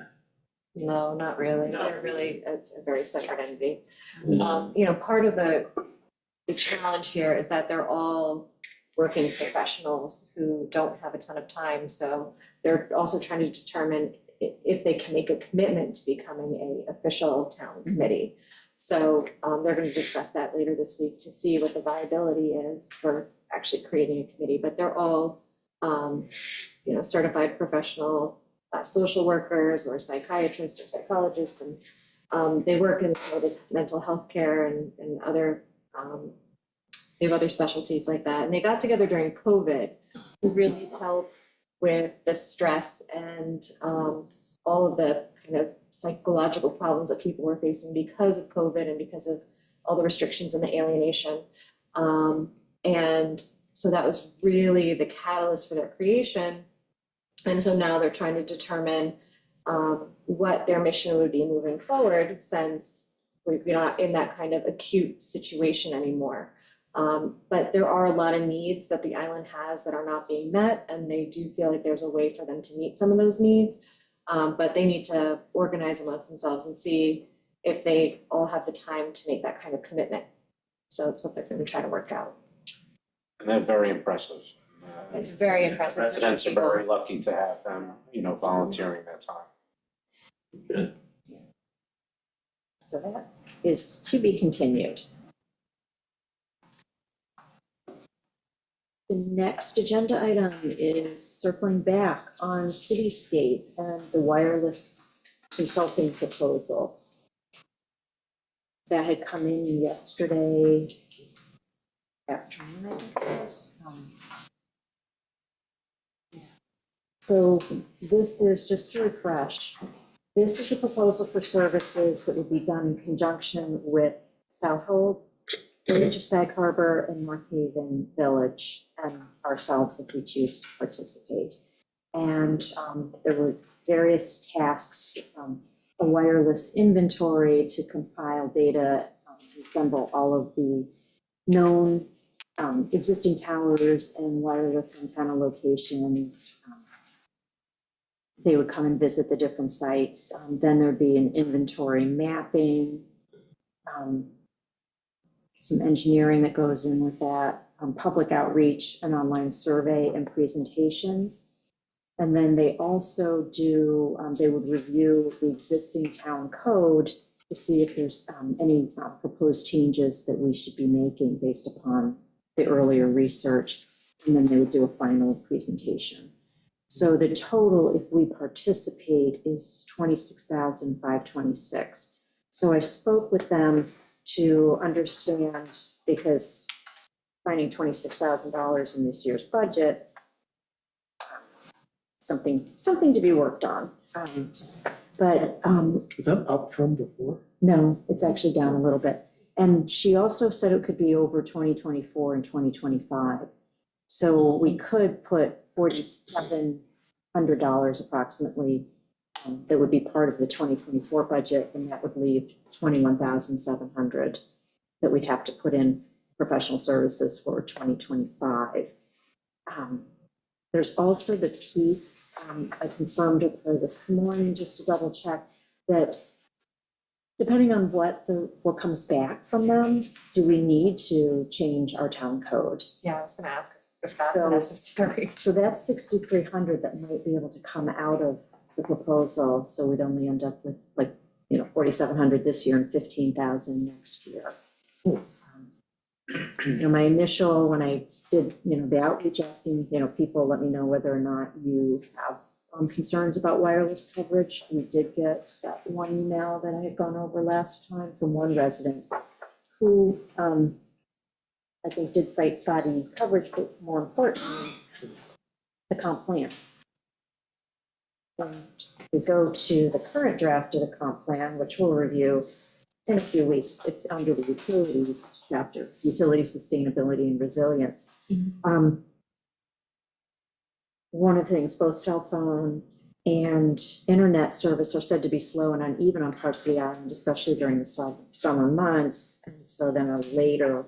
No, not really. No. They're really a very separate entity. Yeah. You know, part of the challenge here is that they're all working professionals who don't have a ton of time. So they're also trying to determine if they can make a commitment to becoming a official town committee. So they're going to discuss that later this week to see what the viability is for actually creating a committee. But they're all, you know, certified professional social workers or psychiatrists or psychologists, and they work in the field of mental health care and other, they have other specialties like that. And they got together during COVID to really help with the stress and all of the kind of psychological problems that people were facing because of COVID and because of all the restrictions and the alienation. And so that was really the catalyst for their creation. And so now they're trying to determine what their mission would be moving forward, since we're not in that kind of acute situation anymore. But there are a lot of needs that the island has that are not being met, and they do feel like there's a way for them to meet some of those needs. But they need to organize amongst themselves and see if they all have the time to make that kind of commitment. So it's what they're going to try to work out. And they're very impressive. It's very impressive. Residents are very lucky to have them, you know, volunteering their time. So that is to be continued. The next agenda item is circling back on Cityscape and the wireless consulting proposal. That had come in yesterday afternoon, I think it was. So this is, just to refresh, this is a proposal for services that would be done in conjunction with Southold, Village of Sag Harbor, and North Haven Village, and ourselves if we choose to participate. And there were various tasks, a wireless inventory to compile data, assemble all of the known existing towers and wireless antenna locations. They would come and visit the different sites. Then there'd be an inventory mapping, some engineering that goes in with that, public outreach, an online survey, and presentations. And then they also do, they would review the existing town code to see if there's any proposed changes that we should be making based upon the earlier research. And then they would do a final presentation. So the total, if we participate, is $26,526. So I spoke with them to understand, because finding $26,000 in this year's budget, something to be worked on. But Is that up from before? no, it's actually down a little bit. And she also said it could be over 2024 and 2025. So we could put $4,700 approximately that would be part of the 2024 budget, and that would leave $21,700 that we'd have to put in professional services for 2025. There's also the piece, I confirmed with her this morning just to double check, that depending on what comes back from them, do we need to change our town code? Yeah, I was gonna ask if that's So- necessary. So that's $6,300 that might be able to come out of the proposal, so we'd only end up with like, you know, $4,700 this year and $15,000 next year. You know, my initial, when I did, you know, the outreach asking, you know, people, let me know whether or not you have concerns about wireless coverage. We did get that one email that I had gone over last time from one resident who, I think did cite spotty coverage, but more importantly, the comp plan. And we go to the current draft of the comp plan, which we'll review in a few weeks. It's under the utilities chapter, utility sustainability and resilience. One of the things, both cell phone and internet service are said to be slow and uneven on parts of the island, especially during the summer months. And so then a later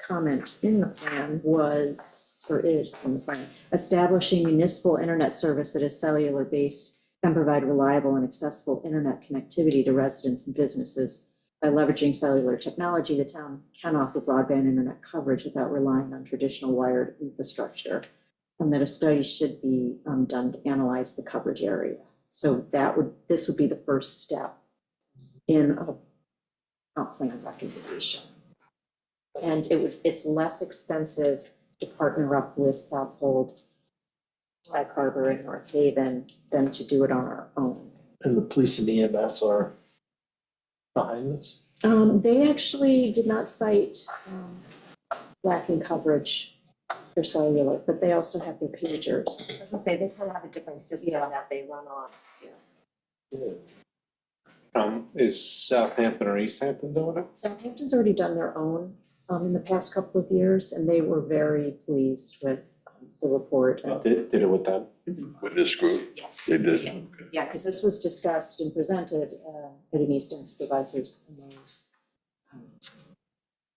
comment in the plan was, or is in the plan, establishing municipal internet service that is cellular based can provide reliable and accessible internet connectivity to residents and businesses. By leveraging cellular technology, the town can offer broadband internet coverage without relying on traditional wired infrastructure. And that a study should be done to analyze the coverage area. So this would be the first step in a comp plan recommendation. And it's less expensive to partner up with Southold, Sag Harbor, and North Haven than to do it on our own. And the police and EMS are behind this? They actually did not cite lacking coverage for cellular, but they also have their pagers. I was gonna say, they kind of have a different system Yeah. that they run on. Is Southampton or East Hampton doing it? Southampton's already done their own in the past couple of years, and they were very pleased with the report. Did it with them? With this group, Yes. they did. Yeah. Yeah, because this was discussed and presented at an East End Supervisors and Mayors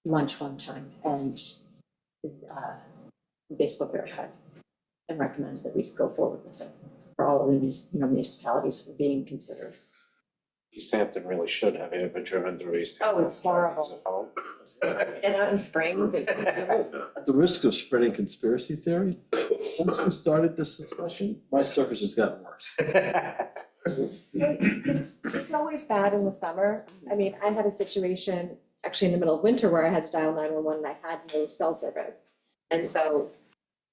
lunch one time, and they spoke very high and recommended that we go forward with it for all of the municipalities who were being considered. East Hampton really should have. You ever driven through East Oh, Hampton? it's horrible. Is it home? And out in Springs, At the risk of spreading conspiracy theory, since we started this discussion, my service has gotten worse. it's always bad in the summer. I mean, I had a situation actually in the middle of winter where I had to dial 911 and I had no cell service. And so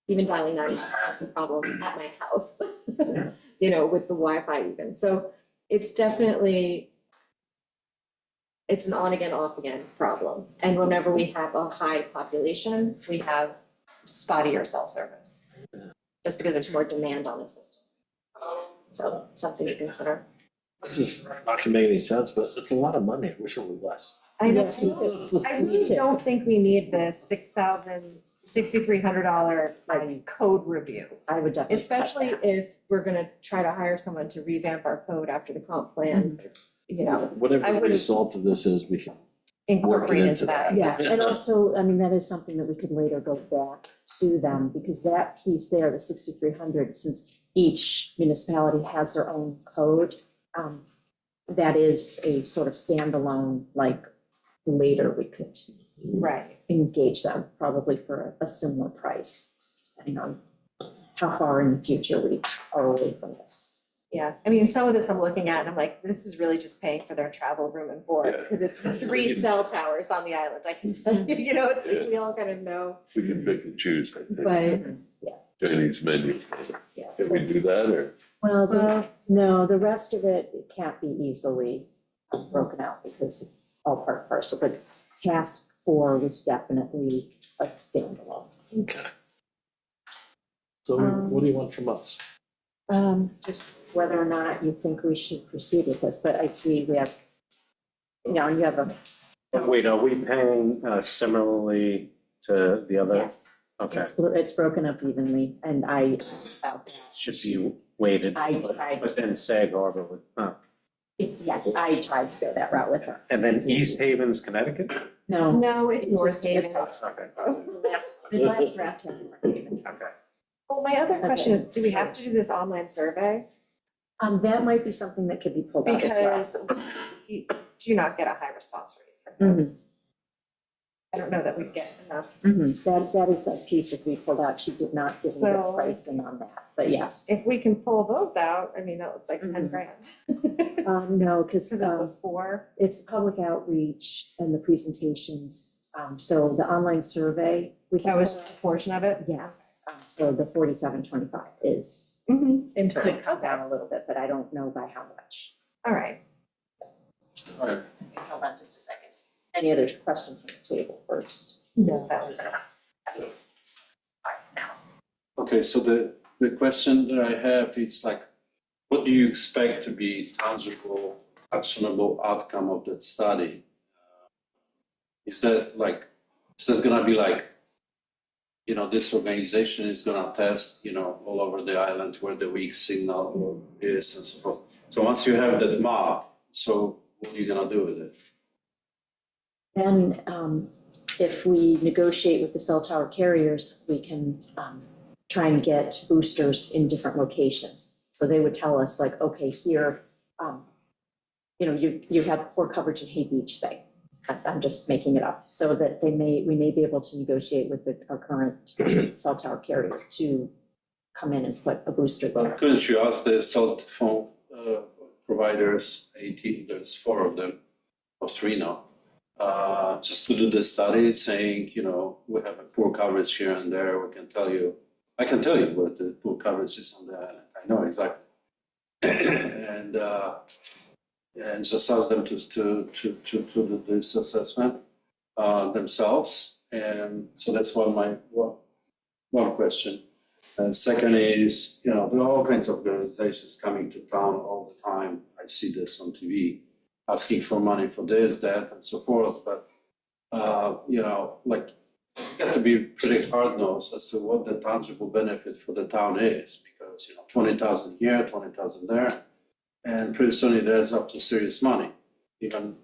even dialing 911 was a problem at my house, with the Wi-Fi even. So it's definitely, it's an on again, off again problem. And whenever we have a high population, we have spottier cell service. Just because there's more demand on the system. So something to consider. This is not gonna make any sense, but it's a lot of money. I wish it were less. I know, Yeah. I really don't think we need the $6,300 like code review. I would definitely. cut Especially that. if we're gonna try to hire someone to revamp our code after the comp plan, Whatever I the wouldn't- result of this is, we can incorporate into into that. Yes, and also, I mean, that is something that we could later go back to them, because that piece there, the 6,300, since each municipality has their own code, that is a sort of standalone, like, later we could Right. engage them, probably for a similar price, depending on how far in the future we are away from this. Yeah, I mean, some of this I'm looking at and I'm like, this is really just paying for their travel, room and board, Yeah. because it's 3 cell towers on the island, I can tell you, it's, we all kind of know. We can pick and choose, I think. But, Chinese menu. Yeah. Can we do that, or? Well, no, the rest of it can't be easily broken out because it's all part and parcel, but task 4 was definitely a standalone. Okay. So what do you want from us? Just whether or not you think we should proceed with this, but I see we have, you have a, Wait, are we paying similarly to the other? yes, Okay, it's broken up evenly, and I, it's about that. should be weighted. I- But then Sag Harbor would, Yes, I tried to go that route with her. and then East Haven's Connecticut? No. no, it's North Haven. That's okay. The last draft had North Haven. Okay. Well, my other question is, do we have to do this online survey? That might be something that could be pulled out as well. Because we do not get a high response rate from those. I don't know that we get enough. That is a piece if we pulled out, she did not give me the So- pricing on that, but yes. If we can pull those out, I mean, that looks like 10 Mhm. grand. No, because Because of the 4. it's public outreach and the presentations, so the online survey. We That was a portion of it? Yes, so the 4725 is, Into could it, come okay, down a little bit, but I don't know by how much. all right. Hold on just a second. any other questions on the table first? No. Okay, so the question that I have is like, what do you expect to be tangible, actionable outcome of that study? Is that gonna be like, you know, this organization is gonna test, you know, all over the island where the weak signal is and so forth. So once you have that map, so what are you gonna do with it? Then, if we negotiate with the cell tower carriers, we can try and get boosters in different locations. So they would tell us like, okay, here, you know, you have poor coverage in Hay Beach, say. I'm just making it up, so that we may be able to negotiate with our current cell tower carrier to come in and put a booster there. But couldn't you ask the cell phone providers, there's 4 of them, or 3 now, just to do the study saying, you know, we have a poor coverage here and there, I can tell you where the poor coverage is on the island, I know exactly. And just ask them to do this assessment themselves. And so that's one question. And second is, you know, there are all kinds of organizations coming to town all the time. I see this on TV, asking for money for this, that, and so forth. But, you know, like, you got to be pretty hard-nosed as to what the tangible benefit for the town is. Because, you know, 20,000 here, 20,000 there. And pretty soon it adds up to serious money. Even,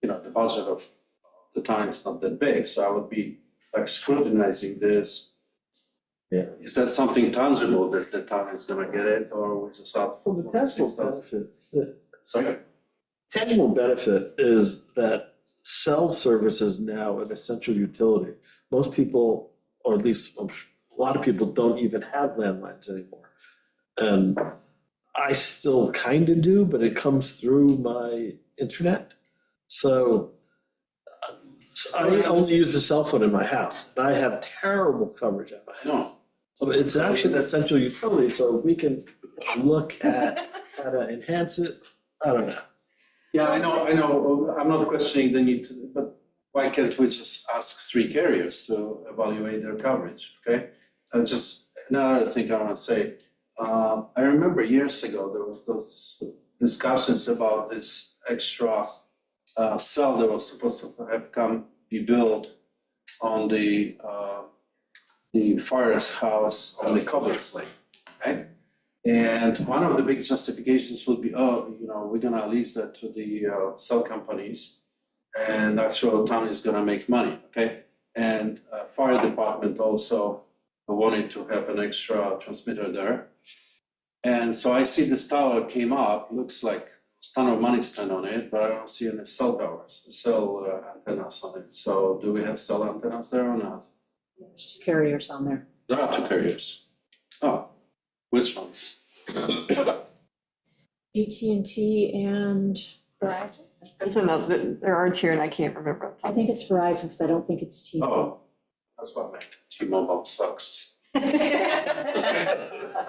you know, the budget of the town is not that big. So I would be like scrutinizing this. Yeah. Is that something tangible that the town is gonna get it, or we just out? Well, the tangible benefit, Sorry? tangible benefit is that cell service is now an essential utility. Most people, or at least a lot of people, don't even have landlines anymore. And I still kind of do, but it comes through my internet. So I only use a cell phone in my house, and I have terrible coverage at my house. No. So it's actually an essential utility, so we can look at how to enhance it. I don't know. Yeah, I know, I'm not questioning the need to, but why can't we just ask 3 carriers to evaluate their coverage, okay? And just another thing I wanna say, I remember years ago, there was those discussions about this extra cell that was supposed to be built on the firehouse on the Cobblett's Lake, okay? And one of the big justifications would be, oh, you know, we're gonna lease that to the cell companies, and actual town is gonna make money, okay? And fire department also wanted to have an extra transmitter there. And so I see this tower came up, looks like a ton of money spent on it, but I don't see any cell towers, cell antennas on it. So do we have cell antennas there or not? There's 2 carriers on there. There are 2 carriers. Oh, which ones? AT&T and Verizon? There's another, there are 2 and I can't remember. I think it's Verizon, because I don't think it's T. Oh, that's what I meant. T-Mobile sucks.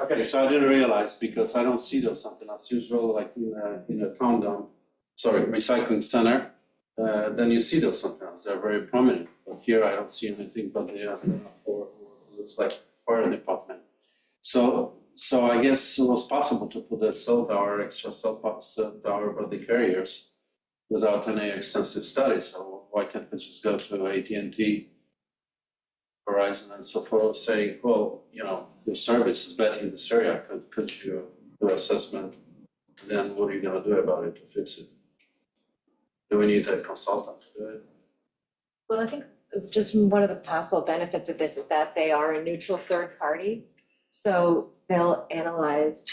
Okay, so I didn't realize because I don't see those antennas. Usually like in a town recycling center, then you see those antennas. They're very prominent. But here I don't see anything but the antenna for looks like fire department. So I guess it was possible to put a cell tower, extra cell tower by the carriers without any extensive studies. So why can't we just go to AT&T, Verizon and so forth, saying, well, you know, your service is bad in this area, could you do assessment? Then what are you gonna do about it to fix it? Do we need a consultant to do it? Well, I think just one of the possible benefits of this is that they are a neutral third party. So they'll analyze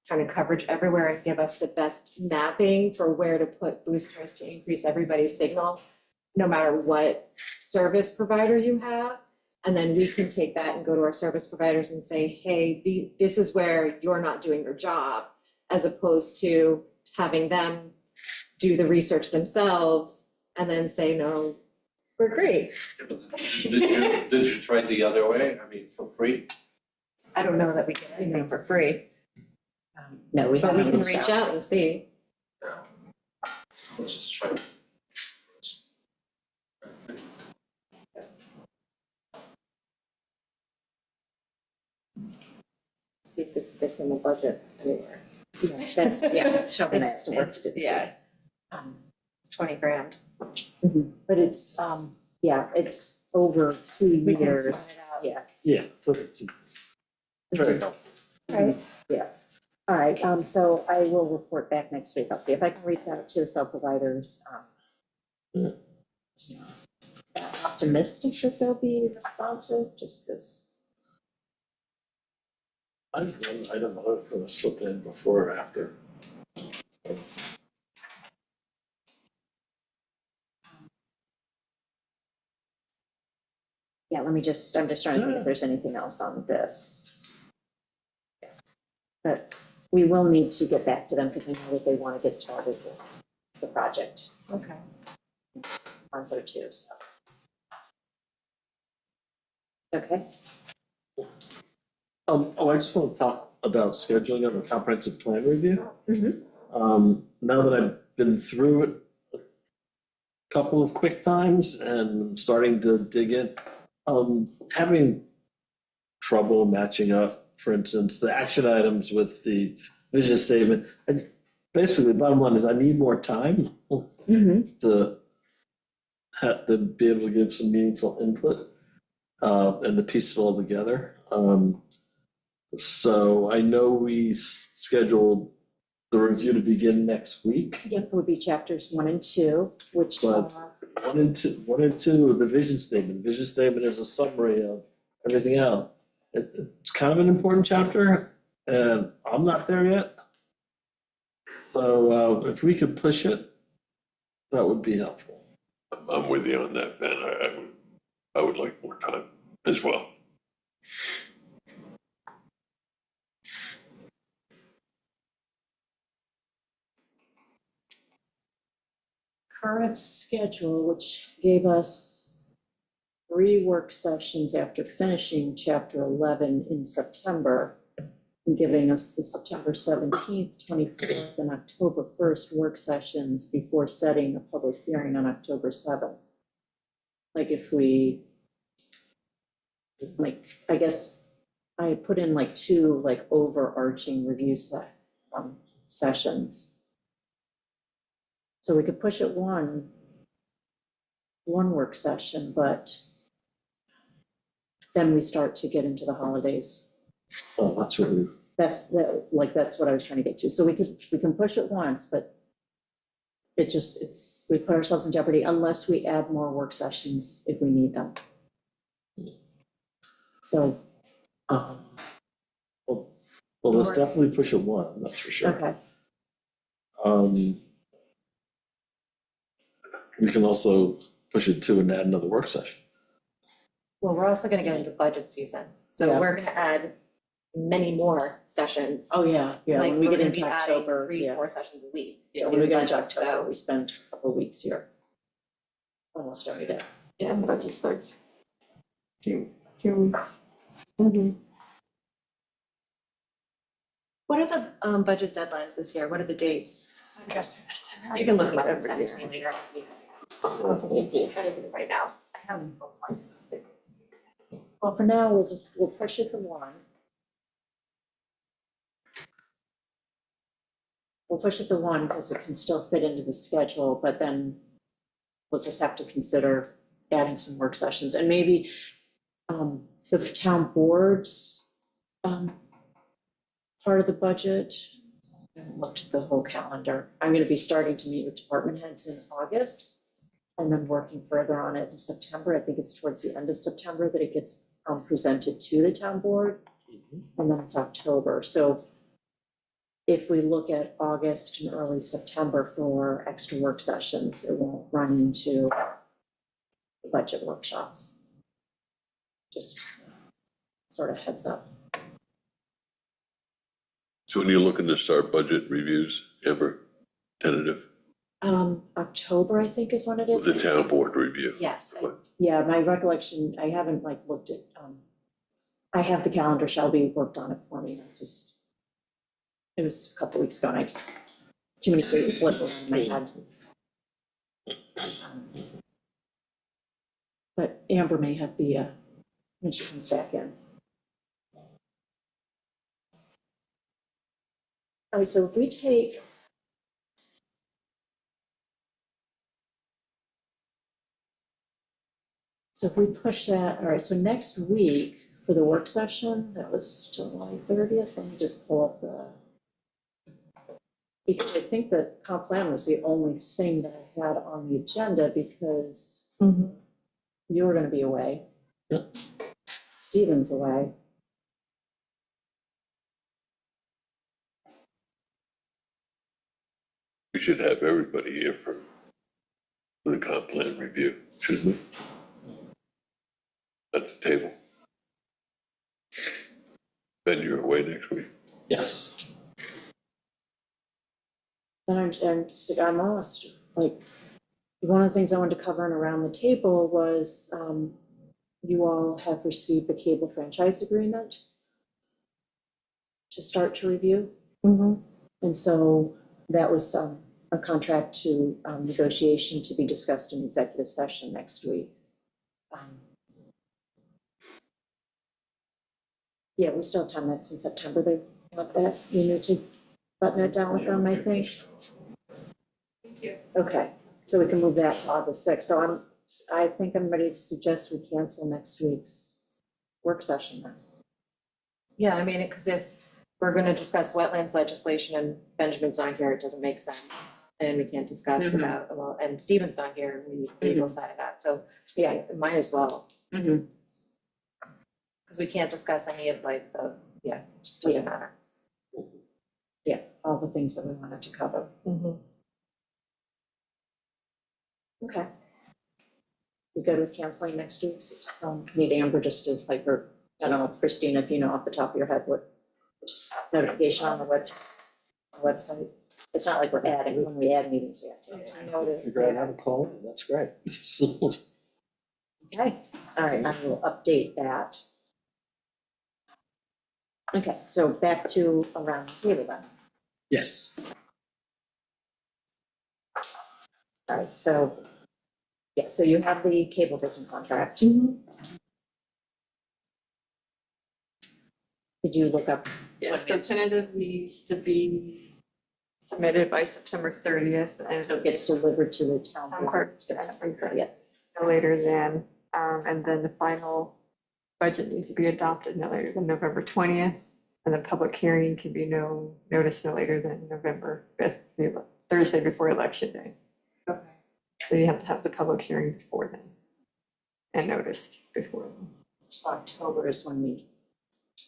kind of coverage everywhere and give us the best mapping for where to put boosters to increase everybody's signal, no matter what service provider you have. And then we can take that and go to our service providers and say, hey, this is where you're not doing your job, as opposed to having them do the research themselves and then say, no, we're great. Did you try the other way? I mean, for free? I don't know that we get anything for free, No, we but we haven't can reached reach out and see. Let's just try. see if this fits in the budget anywhere. Yeah, that's, yeah, Shelby and I have to work to do this. Yeah, Um, it's 20 grand. But it's, yeah, it's over 2 We can years. spread it out. Yeah. Yeah, so it's very helpful. Right, yeah. All right, so I will report back next week. I'll see if I can reach out to the cell providers. Yeah. I'm optimistic that they'll be responsive, just because. I don't know if it'll slip in before or after. Yeah, I'm just trying to think if there's anything else on this. But we will need to get back to them because I know that they want to get started with the project. Okay. Month or two, so. Okay. I just want to talk about scheduling of a comprehensive plan review. Now that I've been through it a couple of quick times and I'm starting to dig in, having trouble matching up, for instance, the action items with the vision statement. And basically, the bottom line is I need more time to have to be able to give some meaningful input and to piece it all together. So I know we scheduled the review to begin next week. Yep, it would be chapters 1 and 2, which But are, 1 and 2, the vision statement. Vision statement is a summary of everything else. It's kind of an important chapter, and I'm not there yet. So if we could push it, that would be helpful. I'm with you on that, Ben. I would like more time as well. current schedule, which gave us 3 work sessions after finishing chapter 11 in September, and giving us the September 17th, 24th, and October 1st work sessions before setting a public hearing on October 7th. Like if we, like, I guess I put in like 2 like overarching review sessions. So we could push it one work session, but then we start to get into the holidays. Oh, that's really, That's what I was trying to get to. So we can push it once, but we put ourselves in jeopardy unless we add more work sessions if we need them. So, well, let's definitely push it 1, that's for sure. okay, We can also push it 2 and add another work session. Well, we're also gonna get into budget season, so Yeah. we're gonna add many more sessions. oh, yeah, Like, when we we're get gonna into be adding October, 3, yeah. 4 sessions a week. to Yeah, do when we get into budget, October, so- we spend a couple of weeks here. Almost every day. Yeah, budget starts June. Mm-hmm. What are the budget deadlines this year? What are the dates? I guess You can look them up and send it to me later. Right now. I have. Well, for now, we'll push it to 1. We'll push it to 1 because it can still fit into the schedule, but then we'll just have to consider adding some work sessions and maybe the town boards part of the budget. I haven't looked at the whole calendar. I'm gonna be starting to meet with department heads in August and then working further on it in September. I think it's towards the end of September that it gets presented to the town board. And then it's October. So if we look at August and early September for extra work sessions, it won't run into the budget workshops. Just sort of heads up. So when you're looking to start budget reviews, Amber, tentative, October, I think is when it is. the town board review? Yes, yeah, my recollection, I haven't like looked at, I have the calendar, Shelby worked on it for me, it was a couple weeks ago, and I just, too many things flip around in my head. But Amber may have the, when she comes back in. All right, so if we take. So if we push that, all right, so next week for the work session, that was July 30th, let me just pull up the. Because I think that comp plan was the only thing that I had on the agenda because you were gonna be away. Yep. Stephen's away. We should have everybody here for the comp plan review, shouldn't we? At the table. Ben, you're away next week. Yes. And I'm almost like, one of the things I wanted to cover and around the table was, you all have received the cable franchise agreement to start to review. And so that was a contract to negotiation to be discussed in executive session next week. Yeah, we still have time, that's in September, they want that, you need to button that down with them, I think. Thank you. Okay, so we can move that to August 6th. So I think I'm ready to suggest we cancel next week's work session then. Yeah, I mean, because if we're gonna discuss wetlands legislation and Benjamin's not here, it doesn't make sense. And we can't discuss without, well, and Stephen's not here, we need legal side of that, so yeah, might as well. Because we can't discuss any of like the, it just doesn't matter. Yeah, all the things that we wanted to cover. Okay. We good with canceling next week's? Need Amber just to like, or I don't know if Christina, if you know off the top of your head, what, just notification on the website. It's not like we're adding, when we add meetings, we have to notice. Figure out how to call it, that's great. Okay, all right, I will update that. Okay, so back to around the table then. Yes. All right, so, yeah, so you have the Cablevision contract. Did you look up? Yes, the tentative needs to be submitted by September 30th and So it gets delivered to the town town board. clerk, no later than, and then the final budget needs to be adopted no later than November 20th. And the public hearing can be noticed no later than November 5th, the Thursday before election day. Okay. So you have to have the public hearing before then and noticed before then. So October is when we,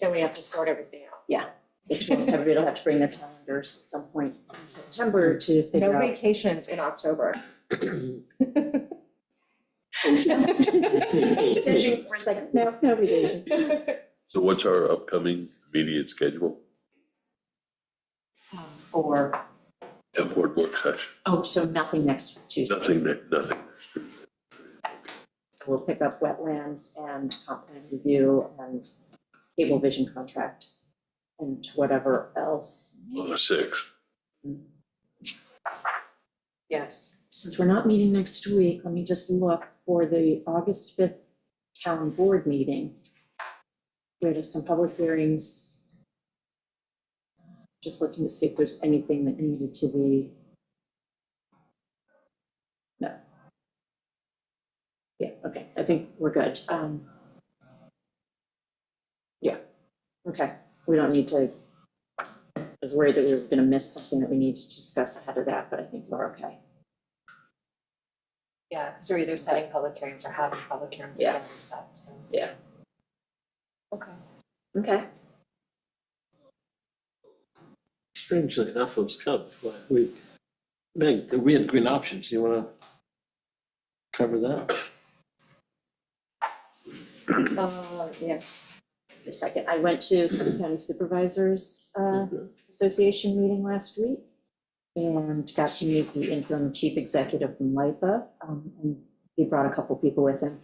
Then we have to sort everything out. everybody will have to bring their calendars at some point in September to figure No out. vacations in October. Vacation for a second, no vacation. So what's our upcoming immediate schedule? For, And board work session? oh, so nothing next Tuesday. Nothing. So we'll pick up wetlands and comp plan review and Cablevision contract and whatever else. On the 6th. Yes. Since we're not meeting next week, let me just look for the August 5th town board meeting. We have some public hearings. Just looking to see if there's anything that needed to be. No. Yeah, okay, I think we're good. Yeah, okay, we don't need to. I was worried that we were gonna miss something that we needed to discuss ahead of that, but I think we're okay. Yeah, because we're either setting public hearings or having public hearings Yeah. already set, so. Yeah. Okay. Okay. Strangely enough, it was covered. Meg, we had green options, you wanna cover that? Yeah. A second, I went to the County Supervisors Association meeting last week and got to meet the interim chief executive from LIPA. And he brought a couple people with him,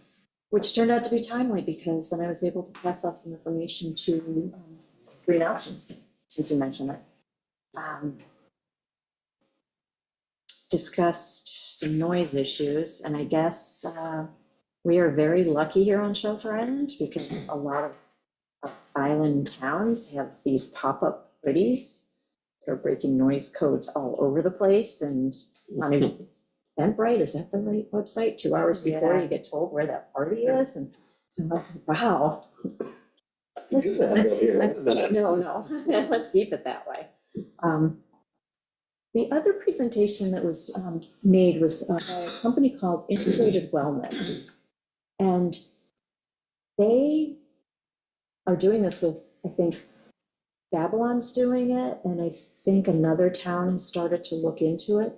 which turned out to be timely because then I was able to pass off some information to Green Options, since you mentioned it. Discussed some noise issues, and I guess we are very lucky here on Shelter Island because a lot of island towns have these pop-up pretties they're breaking noise codes all over the place and on Eventbrite, is that the right website? 2 hours before Yeah. you get told where that party is, and so that's, wow. You do that right here in a minute. No, let's keep it that way. The other presentation that was made was by a company called Integrated Wellness. And they are doing this with, I think, Babylon's doing it, and I think another town has started to look into it.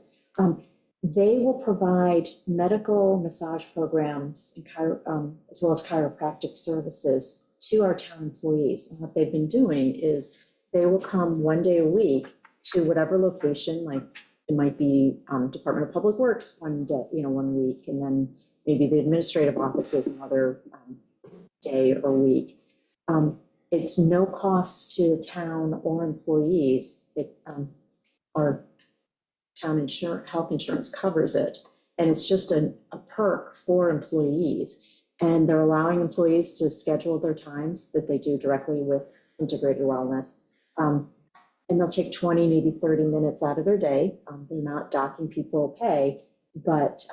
They will provide medical massage programs and as well as chiropractic services to our town employees. And what they've been doing is they will come 1 day a week to whatever location, like it might be Department of Public Works 1 day, 1 week, and then maybe the administrative offices another day or week. It's no cost to the town or employees. Our town health insurance covers it, and it's just a perk for employees. And they're allowing employees to schedule their times that they do directly with Integrated Wellness. And they'll take 20, maybe 30 minutes out of their day. They're not docking people pay, but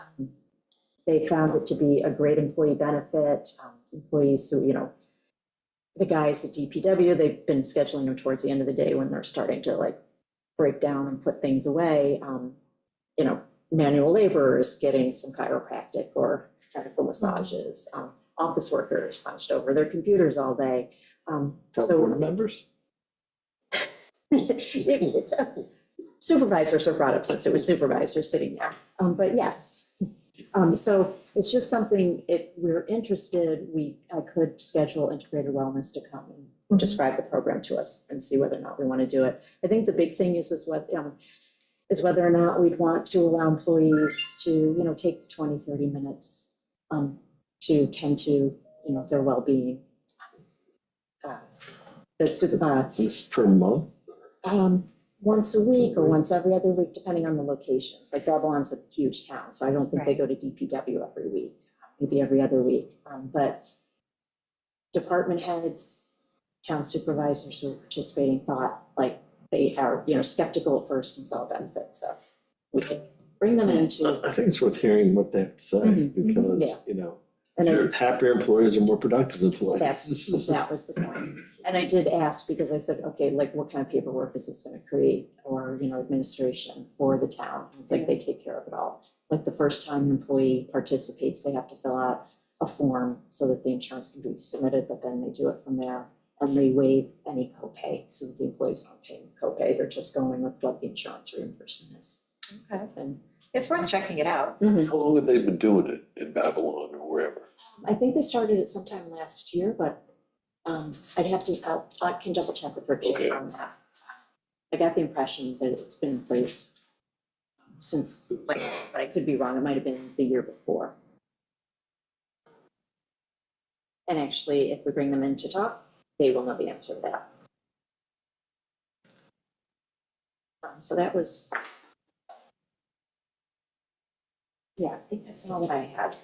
they found it to be a great employee benefit. Employees who, the guys at DPW, they've been scheduling them towards the end of the day when they're starting to like break down and put things away. Manual laborers getting some chiropractic or medical massages, office workers hunched over their computers all day. Town board members? Supervisors are brought up since it was supervisors sitting there, but yes. So it's just something, if we're interested, I could schedule Integrated Wellness to come and describe the program to us and see whether or not we want to do it. I think the big thing is whether or not we'd want to allow employees to, take the 20, 30 minutes to tend to, their well-being. This per month? Once a week or once every other week, depending on the locations. Like Babylon's a huge town, so I don't think they go to DPW every week, maybe every other week. But department heads, town supervisors who are participating thought like they are, skeptical at first and saw benefits. So we could bring them into. I think it's worth hearing what they have to say, because, And happier employees are more productive employees. that was the point. And I did ask because I said, okay, like what kind of paperwork is this going to create or, administration for the town? It's like they take care of it all. Like the first time an employee participates, they have to fill out a form so that the insurance can be submitted, but then they do it from there. And they waive any copay so that the employees aren't paying the copay. They're just going with what the insurance reimbursement is. Okay. And It's worth checking it out. How long have they been doing it in Babylon or wherever? I think they started it sometime last year, but I'd have to, I can double check with Rick Okay. on that. I got the impression that it's been in place since, but I could be wrong, it might have been the year before. And actually, if we bring them in to talk, they will know the answer to that. So that was, yeah, I think that's all that I had.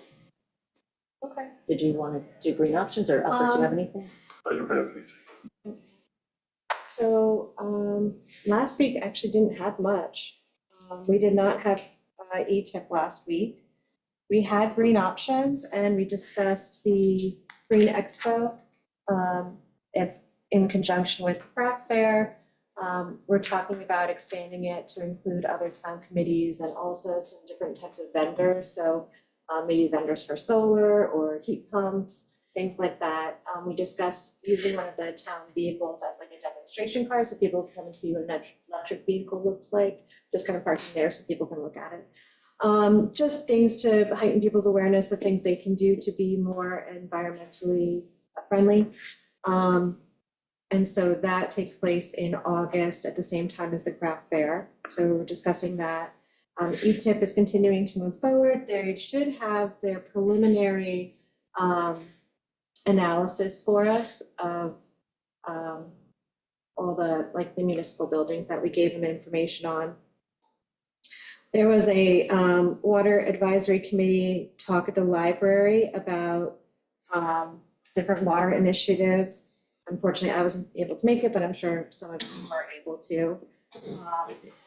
Okay. Did you want to do green options or Albert, do you have anything? I don't have anything. So, last week actually didn't have much. We did not have E-tip last week. We had green options and we discussed the Green Expo. It's in conjunction with craft fair. We're talking about expanding it to include other town committees and also some different types of vendors. So maybe vendors for solar or heat pumps, things like that. We discussed using one of the town vehicles as like a demonstration car so people can come and see what an electric vehicle looks like, just kind of parking there so people can look at it. Just things to heighten people's awareness of things they can do to be more environmentally friendly. And so that takes place in August at the same time as the craft fair. So we're discussing that. E-tip is continuing to move forward. They should have their preliminary analysis for us of all the the municipal buildings that we gave them information on. There was a water advisory committee talk at the library about different water initiatives. Unfortunately, I wasn't able to make it, but I'm sure some of you are able to. And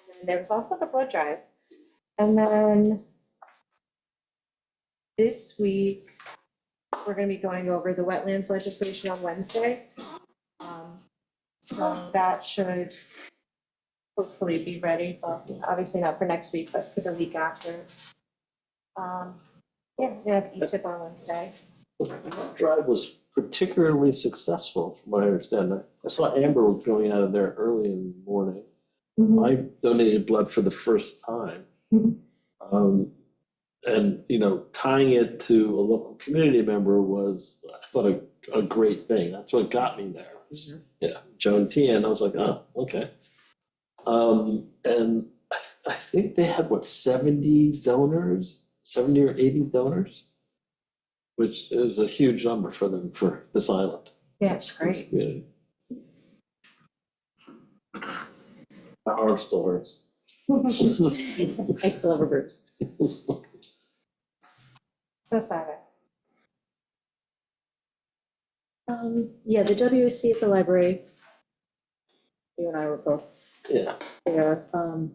then there was also the blood drive. And then this week, we're gonna be going over the wetlands legislation on Wednesday. So that should hopefully be ready, but obviously not for next week, but for the week after. Yeah, we have E-tip on Wednesday. Drive was particularly successful, from what I understand. I saw Amber was going out of there early in the morning. I donated blood for the first time. And, you know, tying it to a local community member was, I thought, a great thing. That's what got me there. Yeah, Joan Tian, I was like, oh, okay. And I think they had, what, 70 donors, 70 or 80 donors? Which is a huge number for them, for this island. Yeah, it's great. This community. My arm still hurts. I still have a bruise. That's all right. Yeah, the WAC at the library. You and I were both Yeah, there. I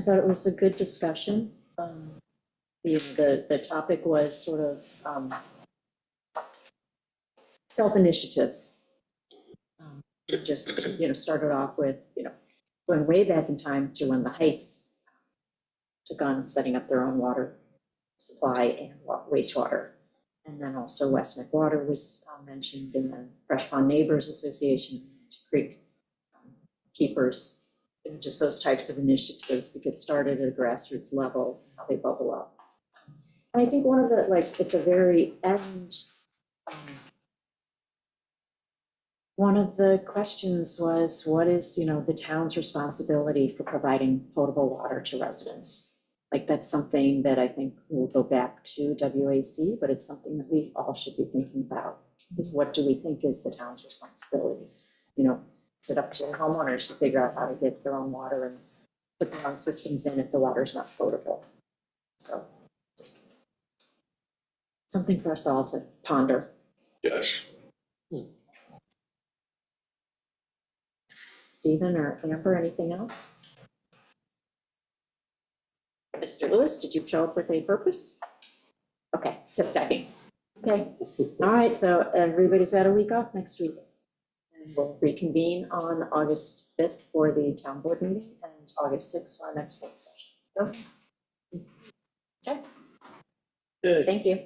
thought it was a good discussion. The topic was sort of self-initiatives. It just, started off with, going way back in time to when the Heights took on setting up their own water supply and wastewater. And then also West Neck Water was mentioned in the Fresh Pond Neighbors Association, Creek Keepers, just those types of initiatives that get started at a grassroots level, how they bubble up. And I think one of the, like, at the very end, one of the questions was, what is, the town's responsibility for providing potable water to residents? Like, that's something that I think will go back to WAC, but it's something that we all should be thinking about, is what do we think is the town's responsibility? Is it up to homeowners to figure out how to get their own water and put their own systems in if the water's not potable? So, just something for us all to ponder. Yes. Stephen or Amber, anything else? Mr. Lewis, did you show up with a purpose? Okay, just checking. Okay, all right, so everybody's got a week off next week. And we'll reconvene on August 5th for the town board meeting and August 6th for our next work session. Okay. Good. Thank you.